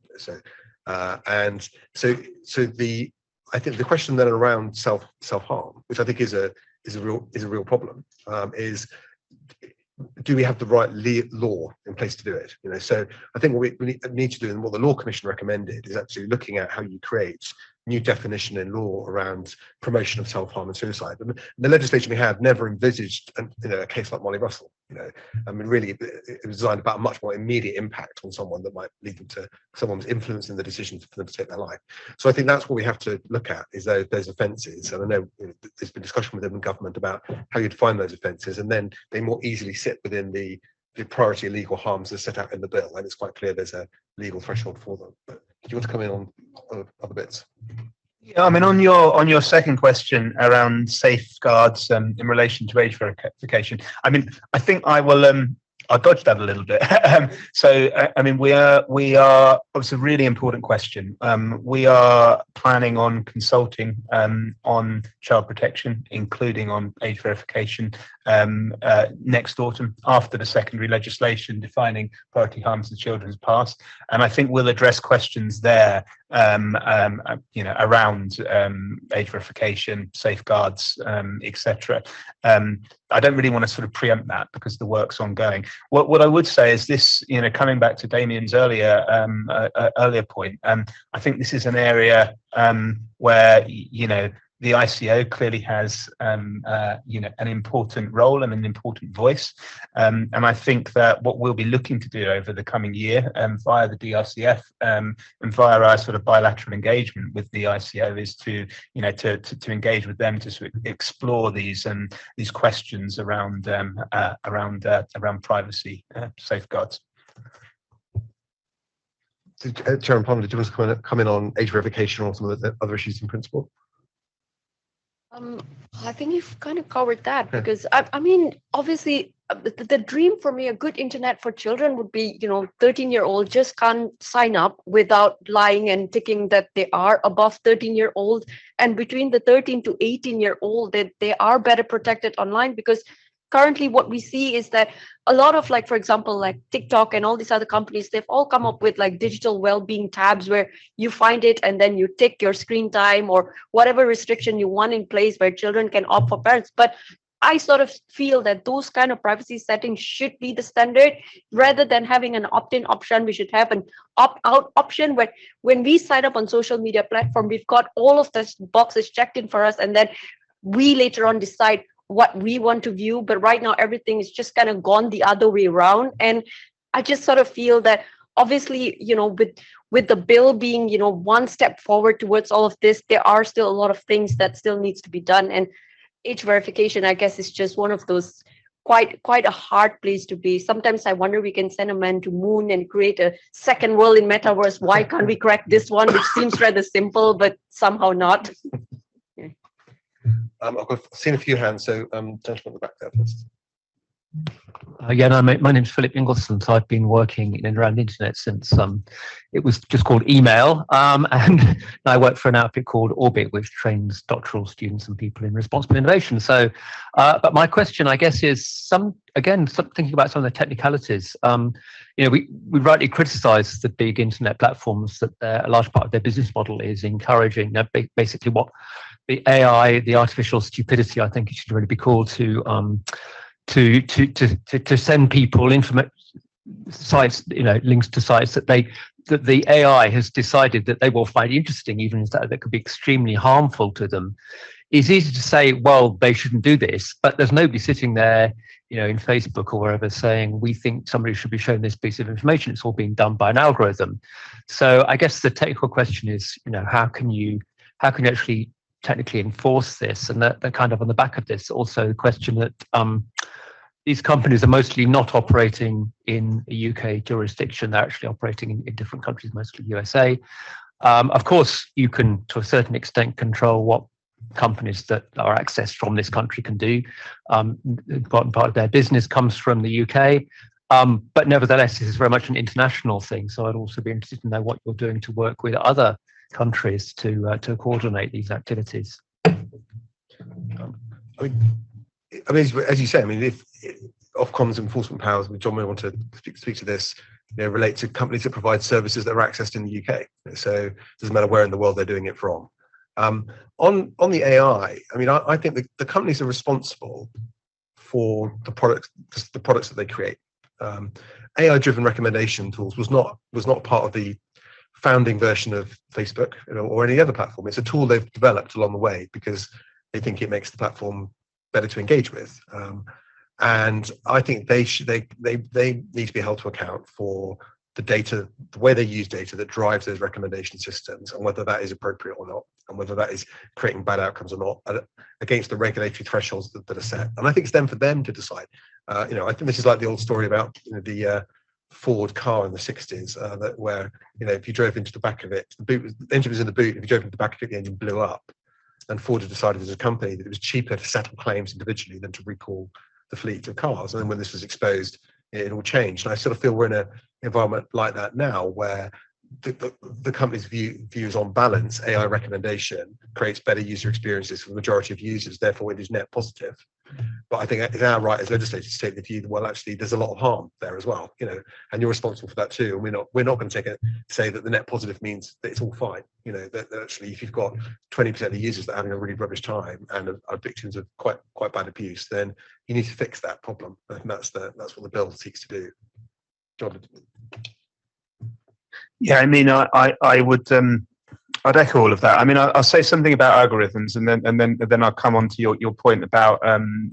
I think the question then around self-harm, which I think is a real problem, is do we have the right law in place to do it? So I think what we need to do, and what the Law Commission recommended, is actually looking at how you create new definition in law around promotion of self-harm and suicide. And the legislation we had never envisaged a case like Molly Russell. I mean, really, it was designed about a much more immediate impact on someone that might lead them to someone's influencing the decision for them to take their life. So I think that's what we have to look at, is those offences. And I know there's been discussion within the government about how you define those offences, and then they more easily sit within the priority legal harms that are set out in the bill, and it's quite clear there's a legal threshold for them. But do you want to come in on other bits? Yeah, I mean, on your second question around safeguards in relation to age verification, I mean, I think I'll dodge that a little bit. I mean, we are. It's a really important question. We are planning on consulting on child protection, including on age verification, next autumn, after the secondary legislation defining priority harms to children's passed, and I think we'll address questions there, around age verification, safeguards, etc. I don't really want to sort of preempt that because the work's ongoing. What I would say is this, coming back to Damien's earlier point, I think this is an area where the ICO clearly has an important role and an important voice, and I think that what we'll be looking to do over the coming year via the DRCF and via our sort of bilateral engagement with the ICO is to engage with them to sort of explore these questions around privacy safeguards. Chairman Palmer, did you want to come in on age verification or some of the other issues in principle? I think you've kind of covered that, because I mean, obviously, the dream for me, a good internet for children would be, 13-year-old just can't sign up without lying and ticking that they are above 13-year-old, and between the 13 to 18-year-old, that they are better protected online, because currently what we see is that a lot of, like, for example, like TikTok and all these other companies, they've all come up with like digital well-being tabs where you find it and then you tick your screen time or whatever restriction you want in place where children can opt for parents. But I sort of feel that those kind of privacy settings should be the standard rather than having an opt-in option. We should have an opt-out option where when we sign up on social media platform, we've got all of the boxes checked in for us, and then we later on decide what we want to view. But right now, everything is just kind of gone the other way around. And I just sort of feel that obviously, with the bill being, one step forward towards all of this, there are still a lot of things that still needs to be done. And age verification, I guess, is just one of those quite a hard place to be. Sometimes I wonder, we can send a man to moon and create a second world in metaverse. Why can't we crack this one, which seems rather simple, but somehow not? I've seen a few hands, so gentleman at the back there first. My name's Philip Ingleson. So I've been working in and around the internet since it was just called email, and I work for an outfit called Orbit, which trains doctoral students and people in responsible innovation. So, but my question, I guess, is thinking about some of the technicalities. We rightly criticise the big internet platforms that a large part of their business model is encouraging. Basically, what the AI, the artificial stupidity, I think it should really be called, to send people sites, links to sites that the AI has decided that they will find interesting, even if that could be extremely harmful to them. It's easy to say, well, they shouldn't do this, but there's nobody sitting there, in Facebook or wherever saying, we think somebody should be shown this piece of information. It's all being done by an algorithm. So I guess the technical question is, how can you actually technically enforce this? And that kind of on the back of this, also the question that these companies are mostly not operating in a UK jurisdiction. They're actually operating in different countries, mostly USA. Of course, you can, to a certain extent, control what companies that are accessed from this country can do. Important part of their business comes from the UK. But nevertheless, this is very much an international thing. So I'd also be interested to know what you're doing to work with other countries to coordinate these activities. As you say, if Ofcom's enforcement powers, John may want to speak to this, relate to companies that provide services that are accessed in the UK. So it doesn't matter where in the world they're doing it from. On the AI, I think the companies are responsible for the products that they create. AI-driven recommendation tools was not part of the founding version of Facebook, or any other platform. It's a tool they've developed along the way because they think it makes the platform better to engage with. And I think they need to be held to account for the data, the way they use data that drives those recommendation systems, and whether that is appropriate or not, and whether that is creating bad outcomes or not against the regulatory thresholds that are set. And I think it's then for them to decide. I think this is like the old story about the Ford car in the 60s, where if you drove into the back of it, the engine was in the boot. If you drove into the back of it, the engine blew up. And Ford had decided as a company that it was cheaper to settle claims individually than to recall the fleet of cars. And then when this was exposed, it all changed. And I sort of feel we're in an environment like that now, where the company's views on balance, AI recommendation creates better user experiences for the majority of users. Therefore, it is net positive. But I think it's our right as legislators to take the view that, well, actually, there's a lot of harm there as well, and you're responsible for that too. And we're not going to say that the net positive means that it's all fine. That actually, if you've got 20% of the users that are having a really rubbish time and are victims of quite bad abuse, then you need to fix that problem. And that's what the bill seeks to do. John. Yeah, I would. I'd echo all of that. I'll say something about algorithms, and then I'll come on to your point about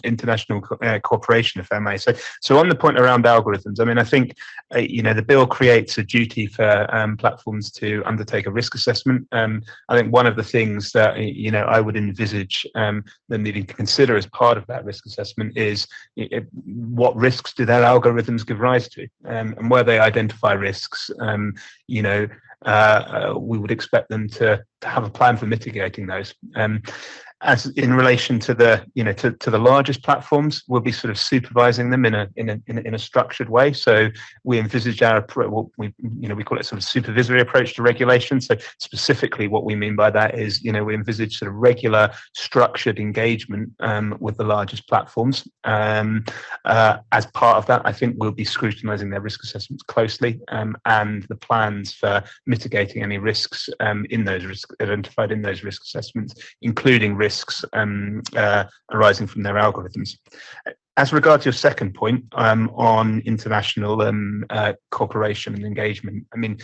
international cooperation, if I may. So on the point around algorithms, I think the bill creates a duty for platforms to undertake a risk assessment. I think one of the things that I would envisage them needing to consider as part of that risk assessment is what risks do their algorithms give rise to, and where they identify risks. We would expect them to have a plan for mitigating those. as in relation to the to the largest platforms, we'll be sort of supervising them in a structured way. So we envisage what we call it sort of supervisory approach to regulation. So specifically, what we mean by that is we envisage sort of regular structured engagement with the largest platforms. As part of that, I think we'll be scrutinising their risk assessments closely and the plans for mitigating any risks in those risks identified in those risk assessments, including risks arising from their algorithms. As regards your second point on international cooperation and engagement, I mean,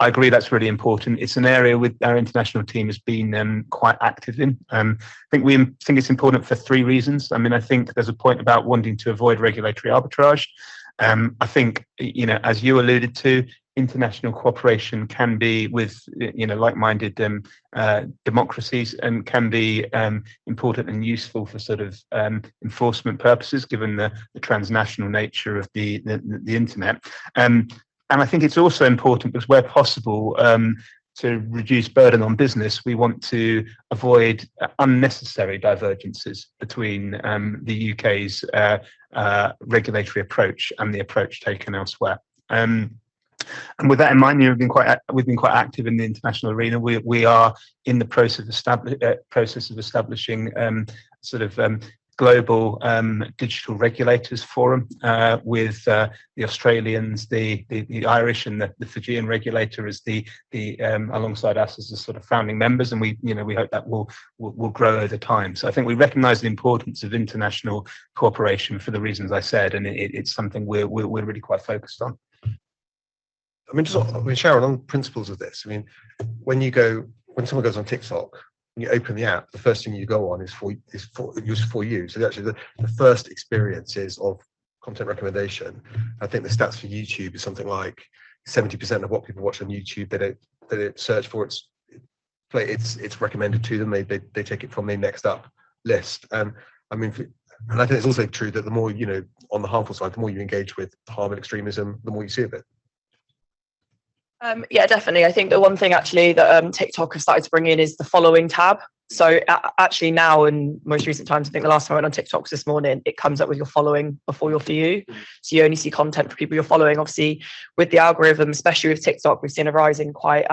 I agree that's really important. It's an area with our international team has been quite active in. I think we think it's important for three reasons. I mean, I think there's a point about wanting to avoid regulatory arbitrage. I think, as you alluded to, international cooperation can be with, like-minded democracies and can be important and useful for sort of enforcement purposes, given the transnational nature of the internet. And I think it's also important because where possible, to reduce burden on business, we want to avoid unnecessary divergences between the UK's regulatory approach and the approach taken elsewhere. And with that in mind, we've been quite active in the international arena. We are in the process of establishing global digital regulators forum with the Australians, the Irish, and the Fijian regulator as the alongside us as the sort of founding members, and we hope that will grow over time. So I think we recognise the importance of international cooperation for the reasons I said, and it's something we're really quite focused on. I mean, Sharon, on the principles of this, I mean, when someone goes on TikTok, when you open the app, the first thing you go on is for you. So actually, the first experiences of content recommendation, I think the stats for YouTube is something like 70% of what people watch on YouTube, they don't search for it's recommended to them. They take it from the next up list. And I mean, and I think it's also true that the more on the harmful side, the more you engage with harm and extremism, the more you see of it. Yeah, definitely. I think the one thing actually that TikTok has started to bring in is the following tab. So actually now in most recent times, I think the last time I went on TikTok was this morning, it comes up with your following before your For You. So you only see content for people you're following. Obviously, with the algorithm, especially with TikTok, we've seen a rise in quite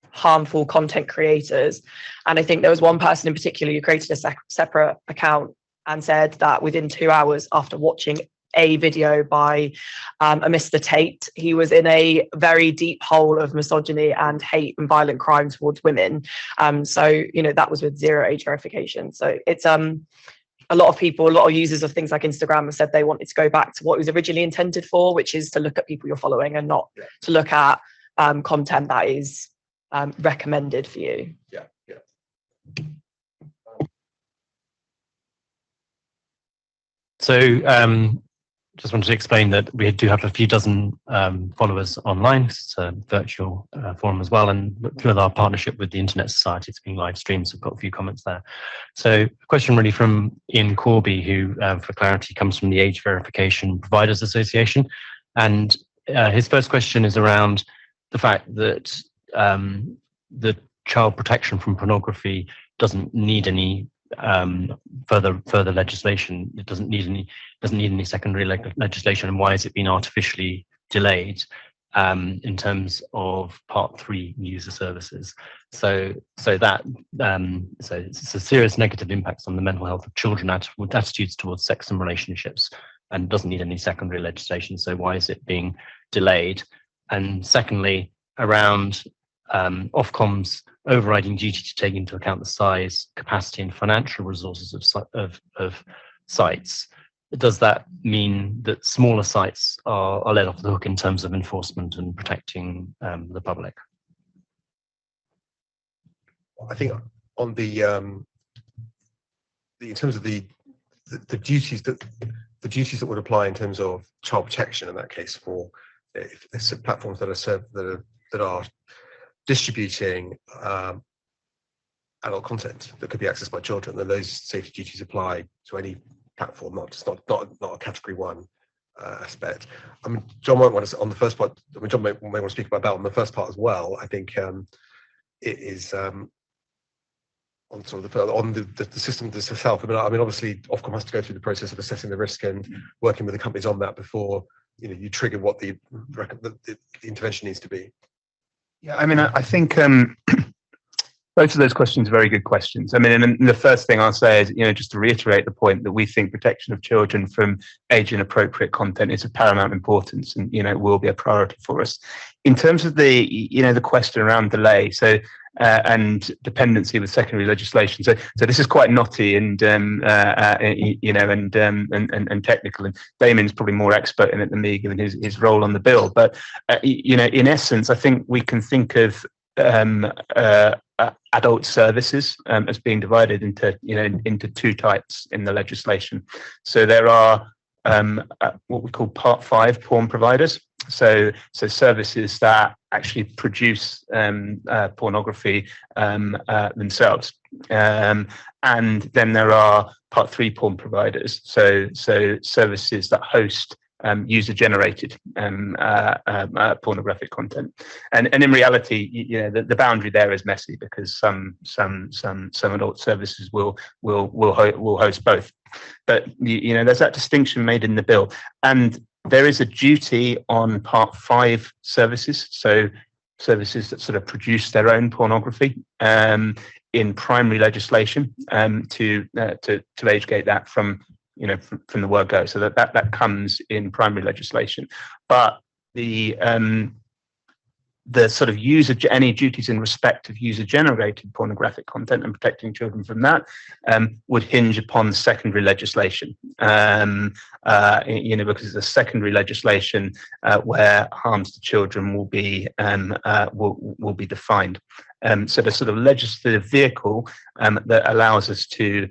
harmful content creators. And I think there was one person in particular who created a separate account and said that within 2 hours after watching a video by a Mr. Tate, he was in a very deep hole of misogyny and hate and violent crime towards women. So that was with zero age verification. So it's a lot of users of things like Instagram have said they wanted to go back to what it was originally intended for, which is to look at people you're following and not to look at content that is recommended for you. Yeah. So just wanted to explain that we do have a few dozen followers online. It's a virtual forum as well, and through our partnership with the Internet Society, it's being live streamed, so we've got a few comments there. So a question really from Ian Corby, who, for clarity, comes from the Age Verification Providers Association. And his first question is around the fact that the child protection from pornography doesn't need any further legislation. It doesn't need any secondary legislation, and why has it been artificially delayed in terms of Part 3 user services? So it's a serious negative impacts on the mental health of children, attitudes towards sex and relationships, and doesn't need any secondary legislation. So why is it being delayed? And secondly, around Ofcom's overriding duty to take into account the size, capacity, and financial resources of sites. Does that mean that smaller sites are let off the hook in terms of enforcement and protecting the public? I think on the in terms of the duties that would apply in terms of child protection in that case, for if there's platforms that are distributing adult content that could be accessed by children, then those safety duties apply to any platform, not a category 1 aspect. I mean, John might want to on the first part. I mean, John may want to speak about that on the first part as well. I think it is on sort of the system itself. I mean, obviously, Ofcom has to go through the process of assessing the risk and working with the companies on that before you trigger what the intervention needs to be. Yeah, I mean, I think both of those questions are very good questions. I mean, and the first thing I'll say is, just to reiterate the point that we think protection of children from age inappropriate content is of paramount importance, and it will be a priority for us. In terms of the question around delay, and dependency with secondary legislation. So this is quite knotty and and technical. And Damien's probably more expert in it than me, given his role on the bill. But in essence, I think we can think of adult services as being divided into two types in the legislation. So there are what we call Part 5 porn providers. So services that actually produce pornography themselves. And then there are Part 3 porn providers. So services that host user-generated pornographic content, and in reality, the boundary there is messy because some adult services will host both. But there's that distinction made in the bill, and there is a duty on Part 5 services, so services that sort of produce their own pornography in primary legislation to age gate that from the word go, so that comes in primary legislation. But the sort of any duties in respect of user-generated pornographic content and protecting children from that would hinge upon secondary legislation, because it's a secondary legislation where harms to children will be defined. So the sort of legislative vehicle that allows us to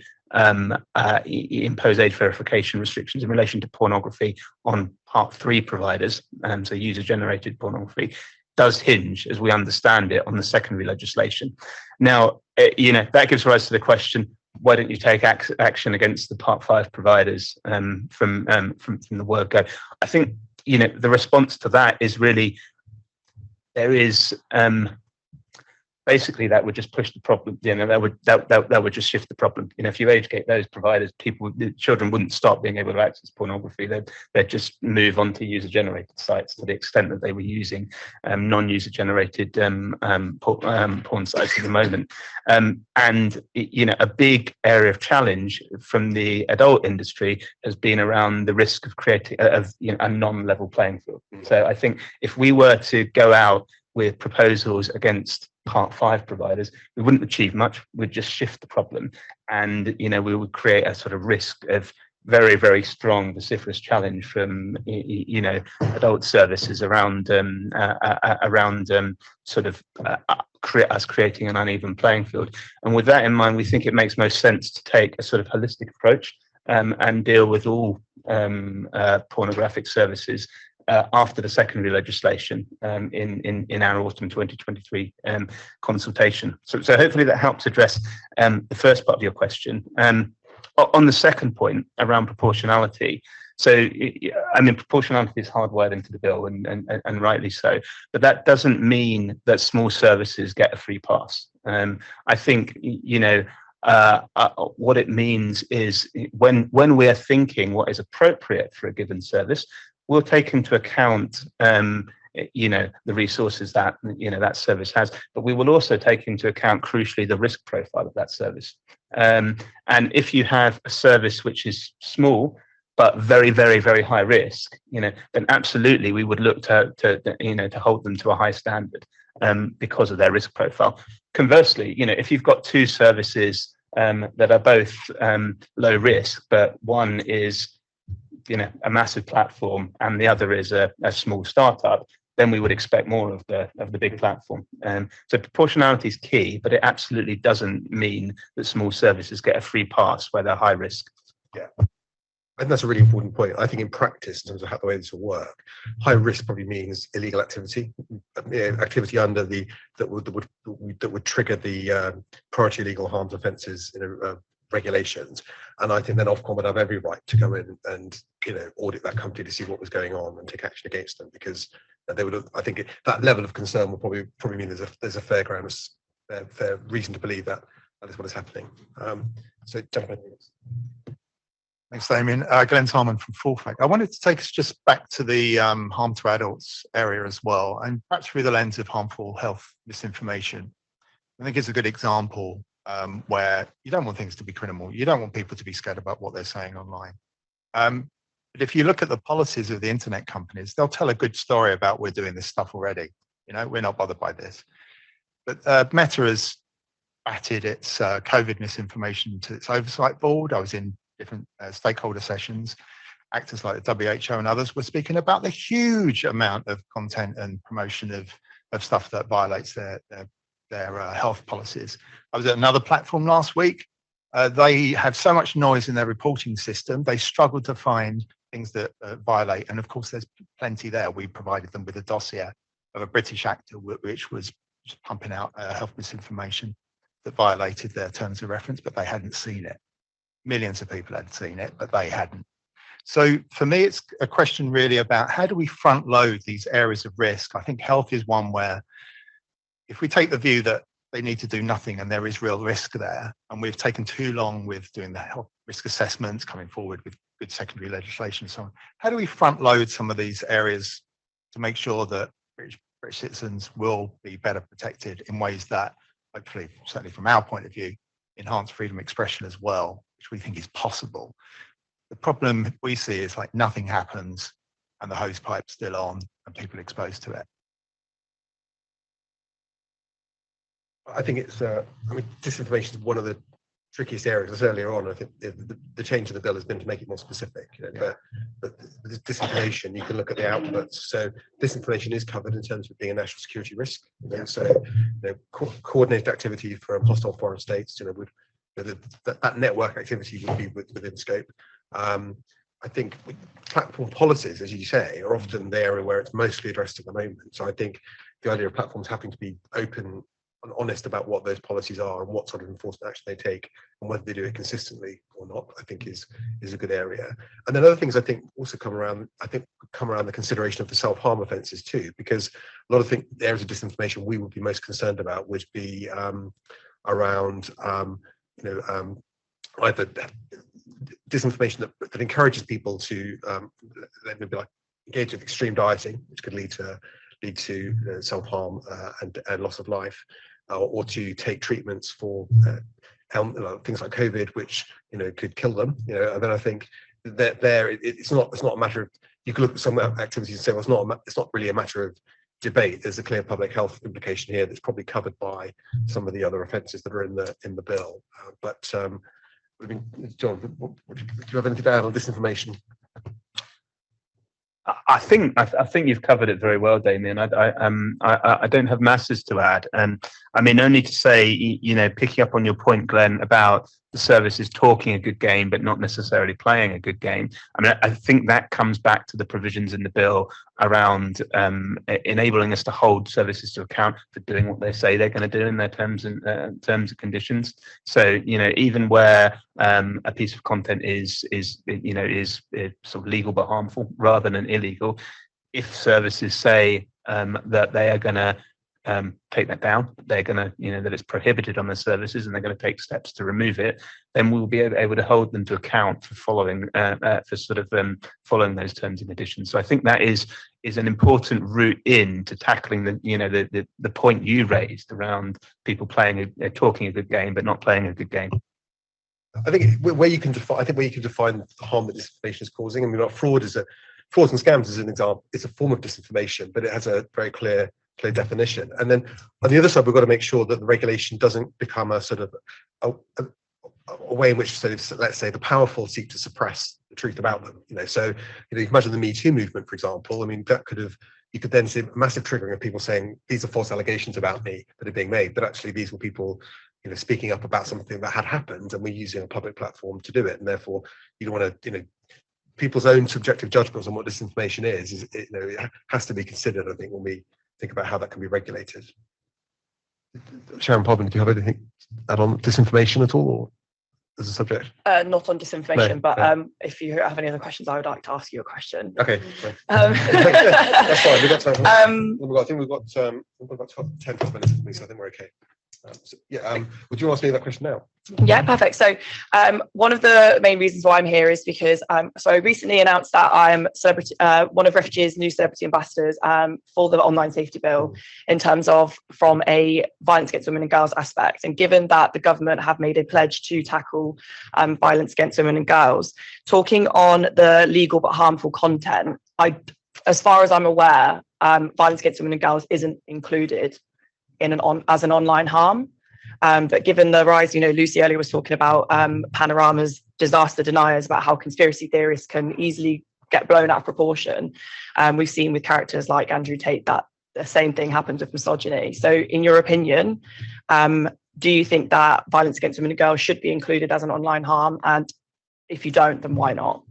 impose age verification restrictions in relation to pornography on Part 3 providers, so user-generated pornography, does hinge, as we understand it, on the secondary legislation. Now, that gives rise to the question: why don't you take action against the Part 5 providers from the word go? I think the response to that is really there is. Basically, that would just push the problem. That would just shift the problem. If you age gate those providers, children wouldn't stop being able to access pornography. They'd just move on to user-generated sites to the extent that they were using non-user-generated porn sites at the moment. And a big area of challenge from the adult industry has been around the risk of creating a non-level playing field. So I think if we were to go out with proposals against Part 5 providers, we wouldn't achieve much. We'd just shift the problem, and we would create a sort of risk of very, very strong vociferous challenge from adult services around creating an uneven playing field. And with that in mind, we think it makes most sense to take a sort of holistic approach and deal with all pornographic services after the secondary legislation in our autumn 2023 consultation. So hopefully that helps address the first part of your question. On the second point around proportionality, so I mean, proportionality is hardwired into the bill, and rightly so, but that doesn't mean that small services get a free pass. I think what it means is when we're thinking what is appropriate for a given service, we'll take into account, the resources that that service has, but we will also take into account, crucially, the risk profile of that service. And if you have a service which is small but very, very, very high risk, then absolutely we would look to hold them to a high standard because of their risk profile. Conversely, if you've got two services that are both low risk, but one is a massive platform and the other is a small startup, then we would expect more of the big platform. So proportionality is key, but it absolutely doesn't mean that small services get a free pass where they're high risk. Yeah, and that's a really important point. I think in practice, in terms of how the way this will work, high risk probably means illegal activity, activity under that would trigger the priority legal harms offences regulations. And I think then Ofcom would have every right to go in and audit that company to see what was going on and take action against them, because they would have, I think that level of concern will probably mean there's a fair reason to believe that that is what is happening. So, gentlemen. Thanks, Damien. Glenn Tarman from Fullfact. I wanted to take us just back to the harm to adults area as well, and perhaps through the lens of harmful health misinformation. I think it's a good example where you don't want things to be criminal. You don't want people to be scared about what they're saying online. But if you look at the policies of the internet companies, they'll tell a good story about we're doing this stuff already. You know, we're not bothered by this. But Meta has batted its COVID misinformation to its oversight board. I was in different stakeholder sessions. Actors like the WHO and others were speaking about the huge amount of content and promotion of stuff that violates their health policies. I was at another platform last week. They have so much noise in their reporting system, they struggled to find things that violate. And of course, there's plenty there. We provided them with a dossier of a British actor which was just pumping out health misinformation that violated their terms of reference, but they hadn't seen it. Millions of people had seen it, but they hadn't. So for me, it's a question really about how do we front load these areas of risk? I think health is one where if we take the view that they need to do nothing and there is real risk there, and we've taken too long with doing the health risk assessments, coming forward with good secondary legislation and so on, how do we front load some of these areas to make sure that British citizens will be better protected in ways that hopefully, certainly from our point of view, enhance freedom of expression as well, which we think is possible. The problem we see is like nothing happens and the hose pipe's still on and people are exposed to it. I think it's, I mean, disinformation is one of the trickiest areas. As earlier on, I think the change of the bill has been to make it more specific. You know, but the disinformation, you can look at the outputs. So disinformation is covered in terms of being a national security risk. You know, so you know, coordinated activity from hostile foreign states, you know, would that network activity would be within scope. I think platform policies, as you say, are often the area where it's mostly addressed at the moment. So I think the idea of platforms having to be open and honest about what those policies are and what sort of enforcement action they take and whether they do it consistently or not, I think is a good area. And then other things I think also come around the consideration of the self-harm offences too, because a lot of the areas of disinformation we would be most concerned about would be around either disinformation that encourages people to maybe like engage with extreme dieting, which could lead to self-harm and loss of life, or to take treatments for things like COVID, which could kill them. And then I think that it's not a matter of, you can look at some activities and say, well, it's not really a matter of debate. There's a clear public health implication here that's probably covered by some of the other offences that are in the bill. But I mean, John, do you have anything to add on disinformation? I think you've covered it very well, Damien. I don't have masses to add, and I mean only to say, picking up on your point, Glenn, about the services talking a good game but not necessarily playing a good game. I mean, I think that comes back to the provisions in the bill around enabling us to hold services to account for doing what they say they're going to do in their terms and conditions. So even where a piece of content is sort of legal but harmful rather than illegal, if services say that they are going to take that down, they're going to, that it's prohibited on their services and they're going to take steps to remove it, then we'll be able to hold them to account for following those terms and conditions. So I think that is an important route in to tackling the point you raised around people talking a good game but not playing a good game. I think where you can define the harm that disinformation is causing. I mean, frauds and scams is an example. It's a form of disinformation, but it has a very clear definition. And then on the other side, we've got to make sure that the regulation doesn't become a sort of a way in which, let's say, the powerful seek to suppress the truth about them. So you can imagine the Me Too movement, for example. I mean, you could then see a massive triggering of people saying these are false allegations about me that are being made, but actually these were people speaking up about something that had happened, and we're using a public platform to do it. And therefore, you don't want to, people's own subjective judgments on what disinformation is it has to be considered, I think, when we think about how that can be regulated. Sharon Podman, do you have anything to add on disinformation at all, or as a subject? Not on disinformation, No, but no. If you have any other questions, I would like to ask you a question. Okay, That's fine. We've got time. I think we've got 10 minutes, so I think we're okay. Would you ask me that question now? Yeah, perfect. So one of the main reasons why I'm here is because so I recently announced that I'm celebrity, one of Refugee's new celebrity ambassadors for the online safety bill in terms of from a violence against women and girls aspect. And given that the government have made a pledge to tackle violence against women and girls, talking on the legal but harmful content, as far as I'm aware, violence against women and girls isn't included in as an online harm. But given the rise, Lucy earlier was talking about Panorama's disaster deniers, about how conspiracy theorists can easily get blown out of proportion. We've seen with characters like Andrew Tate that the same thing happens with misogyny. So in your opinion, do you think that violence against women and girls should be included as an online harm? And if you don't, then why not?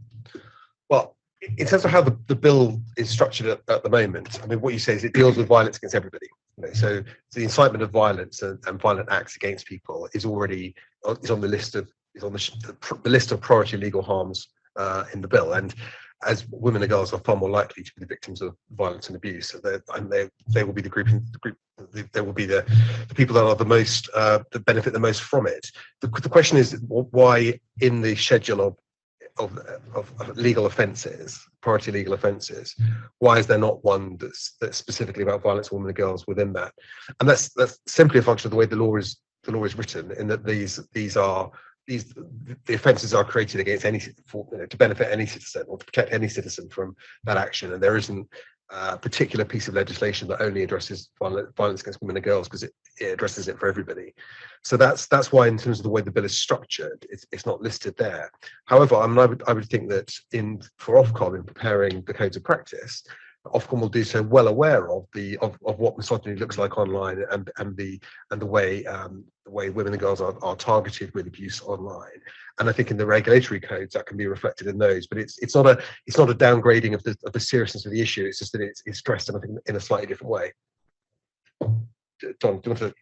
Well, in terms of how the bill is structured at the moment, I mean, what you say is it deals with violence against everybody. So the incitement of violence and violent acts against people is on the list of the list of priority legal harms in the bill. And as women and girls are far more likely to be the victims of violence and abuse, so they will be the group. They will be the people that are the most that benefit the most from it. The question is why in the schedule of legal offences, priority legal offences, why is there not one that's specifically about violence on women and girls within that? And that's simply a function of the way the law is written, in that the offences are created against to benefit any citizen or to protect any citizen from that action, and there isn't a particular piece of legislation that only addresses violence against women and girls, because it addresses it for everybody. So that's why, in terms of the way the bill is structured, it's not listed there. However, I would think that for Ofcom, in preparing the codes of practice, Ofcom will do so well aware of what misogyny looks like online and the way women and girls are targeted with abuse online. And I think in the regulatory codes that can be reflected in those. But it's not a downgrading of the seriousness of the issue. It's just that it's stressed in a slightly different way. Don, do you want to?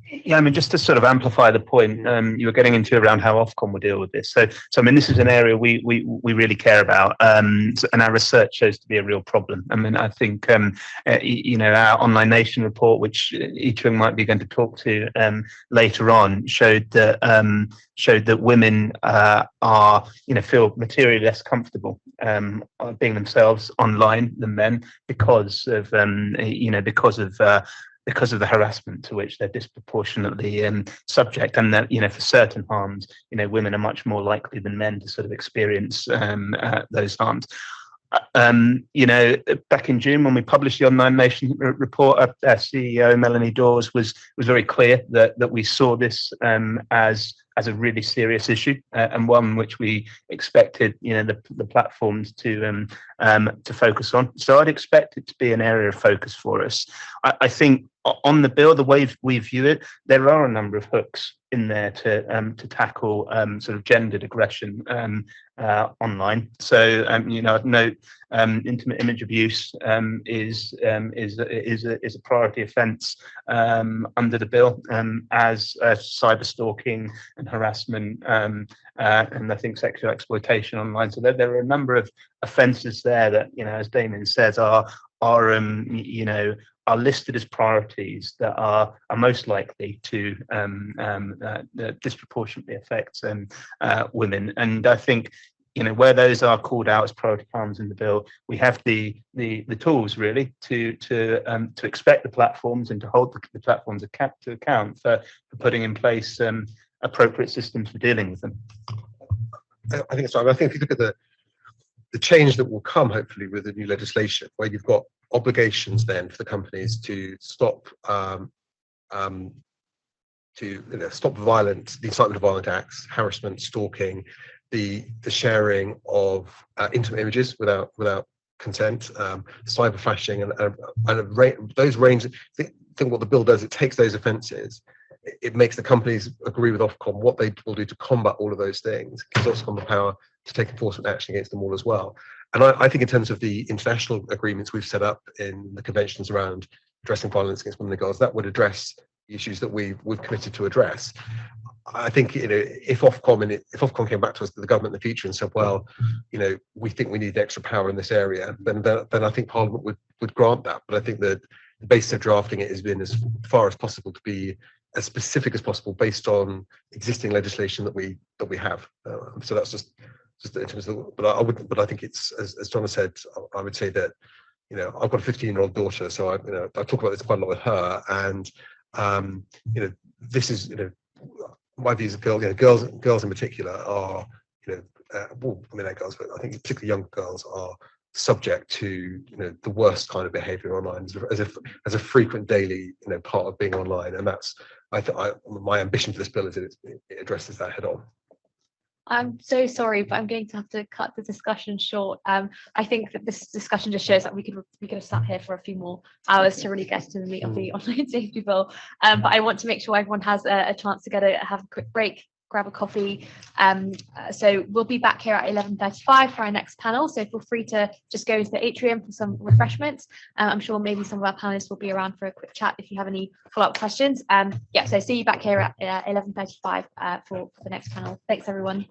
Yeah, I mean, just to sort of amplify the point you were getting into around how Ofcom will deal with this. So I mean, this is an area we really care about, and our research shows to be a real problem. I mean, I think our Online Nation report, which each of them might be going to talk to later on, showed that women feel materially less comfortable being themselves online than men because of the harassment to which they're disproportionately subject, and that for certain harms, women are much more likely than men to sort of experience those harms. Back in June when we published the Online Nation report, our CEO Melanie Dawes was very clear that we saw this as a really serious issue, and one which we expected the platforms to focus on. So I'd expect it to be an area of focus for us. I think on the bill, the way we view it, there are a number of hooks in there to tackle sort of gendered aggression online. So I'd note intimate image abuse is a priority offence under the bill, as cyber stalking and harassment and I think sexual exploitation online. So there are a number of offences there that as Damien says are listed as priorities that are most likely to disproportionately affect women. And I think where those are called out as priority harms in the bill, we have the tools really to expect the platforms and to hold the platforms to account for putting in place appropriate systems for dealing with them. I think it's right. I think if you look at the change that will come, hopefully, with the new legislation, where you've got obligations then for the companies to stop stop the incitement of violent acts, harassment, stalking, the sharing of intimate images without consent, cyber flashing, and those range. I think what the bill does, it takes those offences, it makes the companies agree with Ofcom what they will do to combat all of those things. It gives Ofcom the power to take enforcement action against them all as well. And I think in terms of the international agreements we've set up in the conventions around addressing violence against women and girls, that would address the issues that we've committed to address. I think if Ofcom came back to us, to the government in the future, and said, well, we think we need extra power in this area, then I think Parliament would grant that. But I think that the basis of drafting it has been as far as possible to be as specific as possible based on existing legislation that we have. So that's just in terms of, but I think it's as John has said, I would say that, you know, I've got a 15-year-old daughter, so I talk about this quite a lot with her, and you know, this is, you know, my views of girls in particular are, you know, well, I mean, they're girls, but I think particularly young girls are subject to, you know, the worst kind of behaviour online as a frequent daily, you know, part of being online, and that's my ambition for this bill is that it addresses that head on. I'm so sorry, but I'm going to have to cut the discussion short. I think that this discussion just shows that we could have sat here for a few more hours to really get to the meat of the online safety bill. But I want to make sure everyone has a chance to have a quick break, grab a coffee. So we'll be back here at 11:35 for our next panel. So feel free to just go into the atrium for some refreshments. I'm sure maybe some of our panelists will be around for a quick chat if you have any follow-up questions. Yeah, so see you back here at 11:35 for the next panel. Thanks, everyone.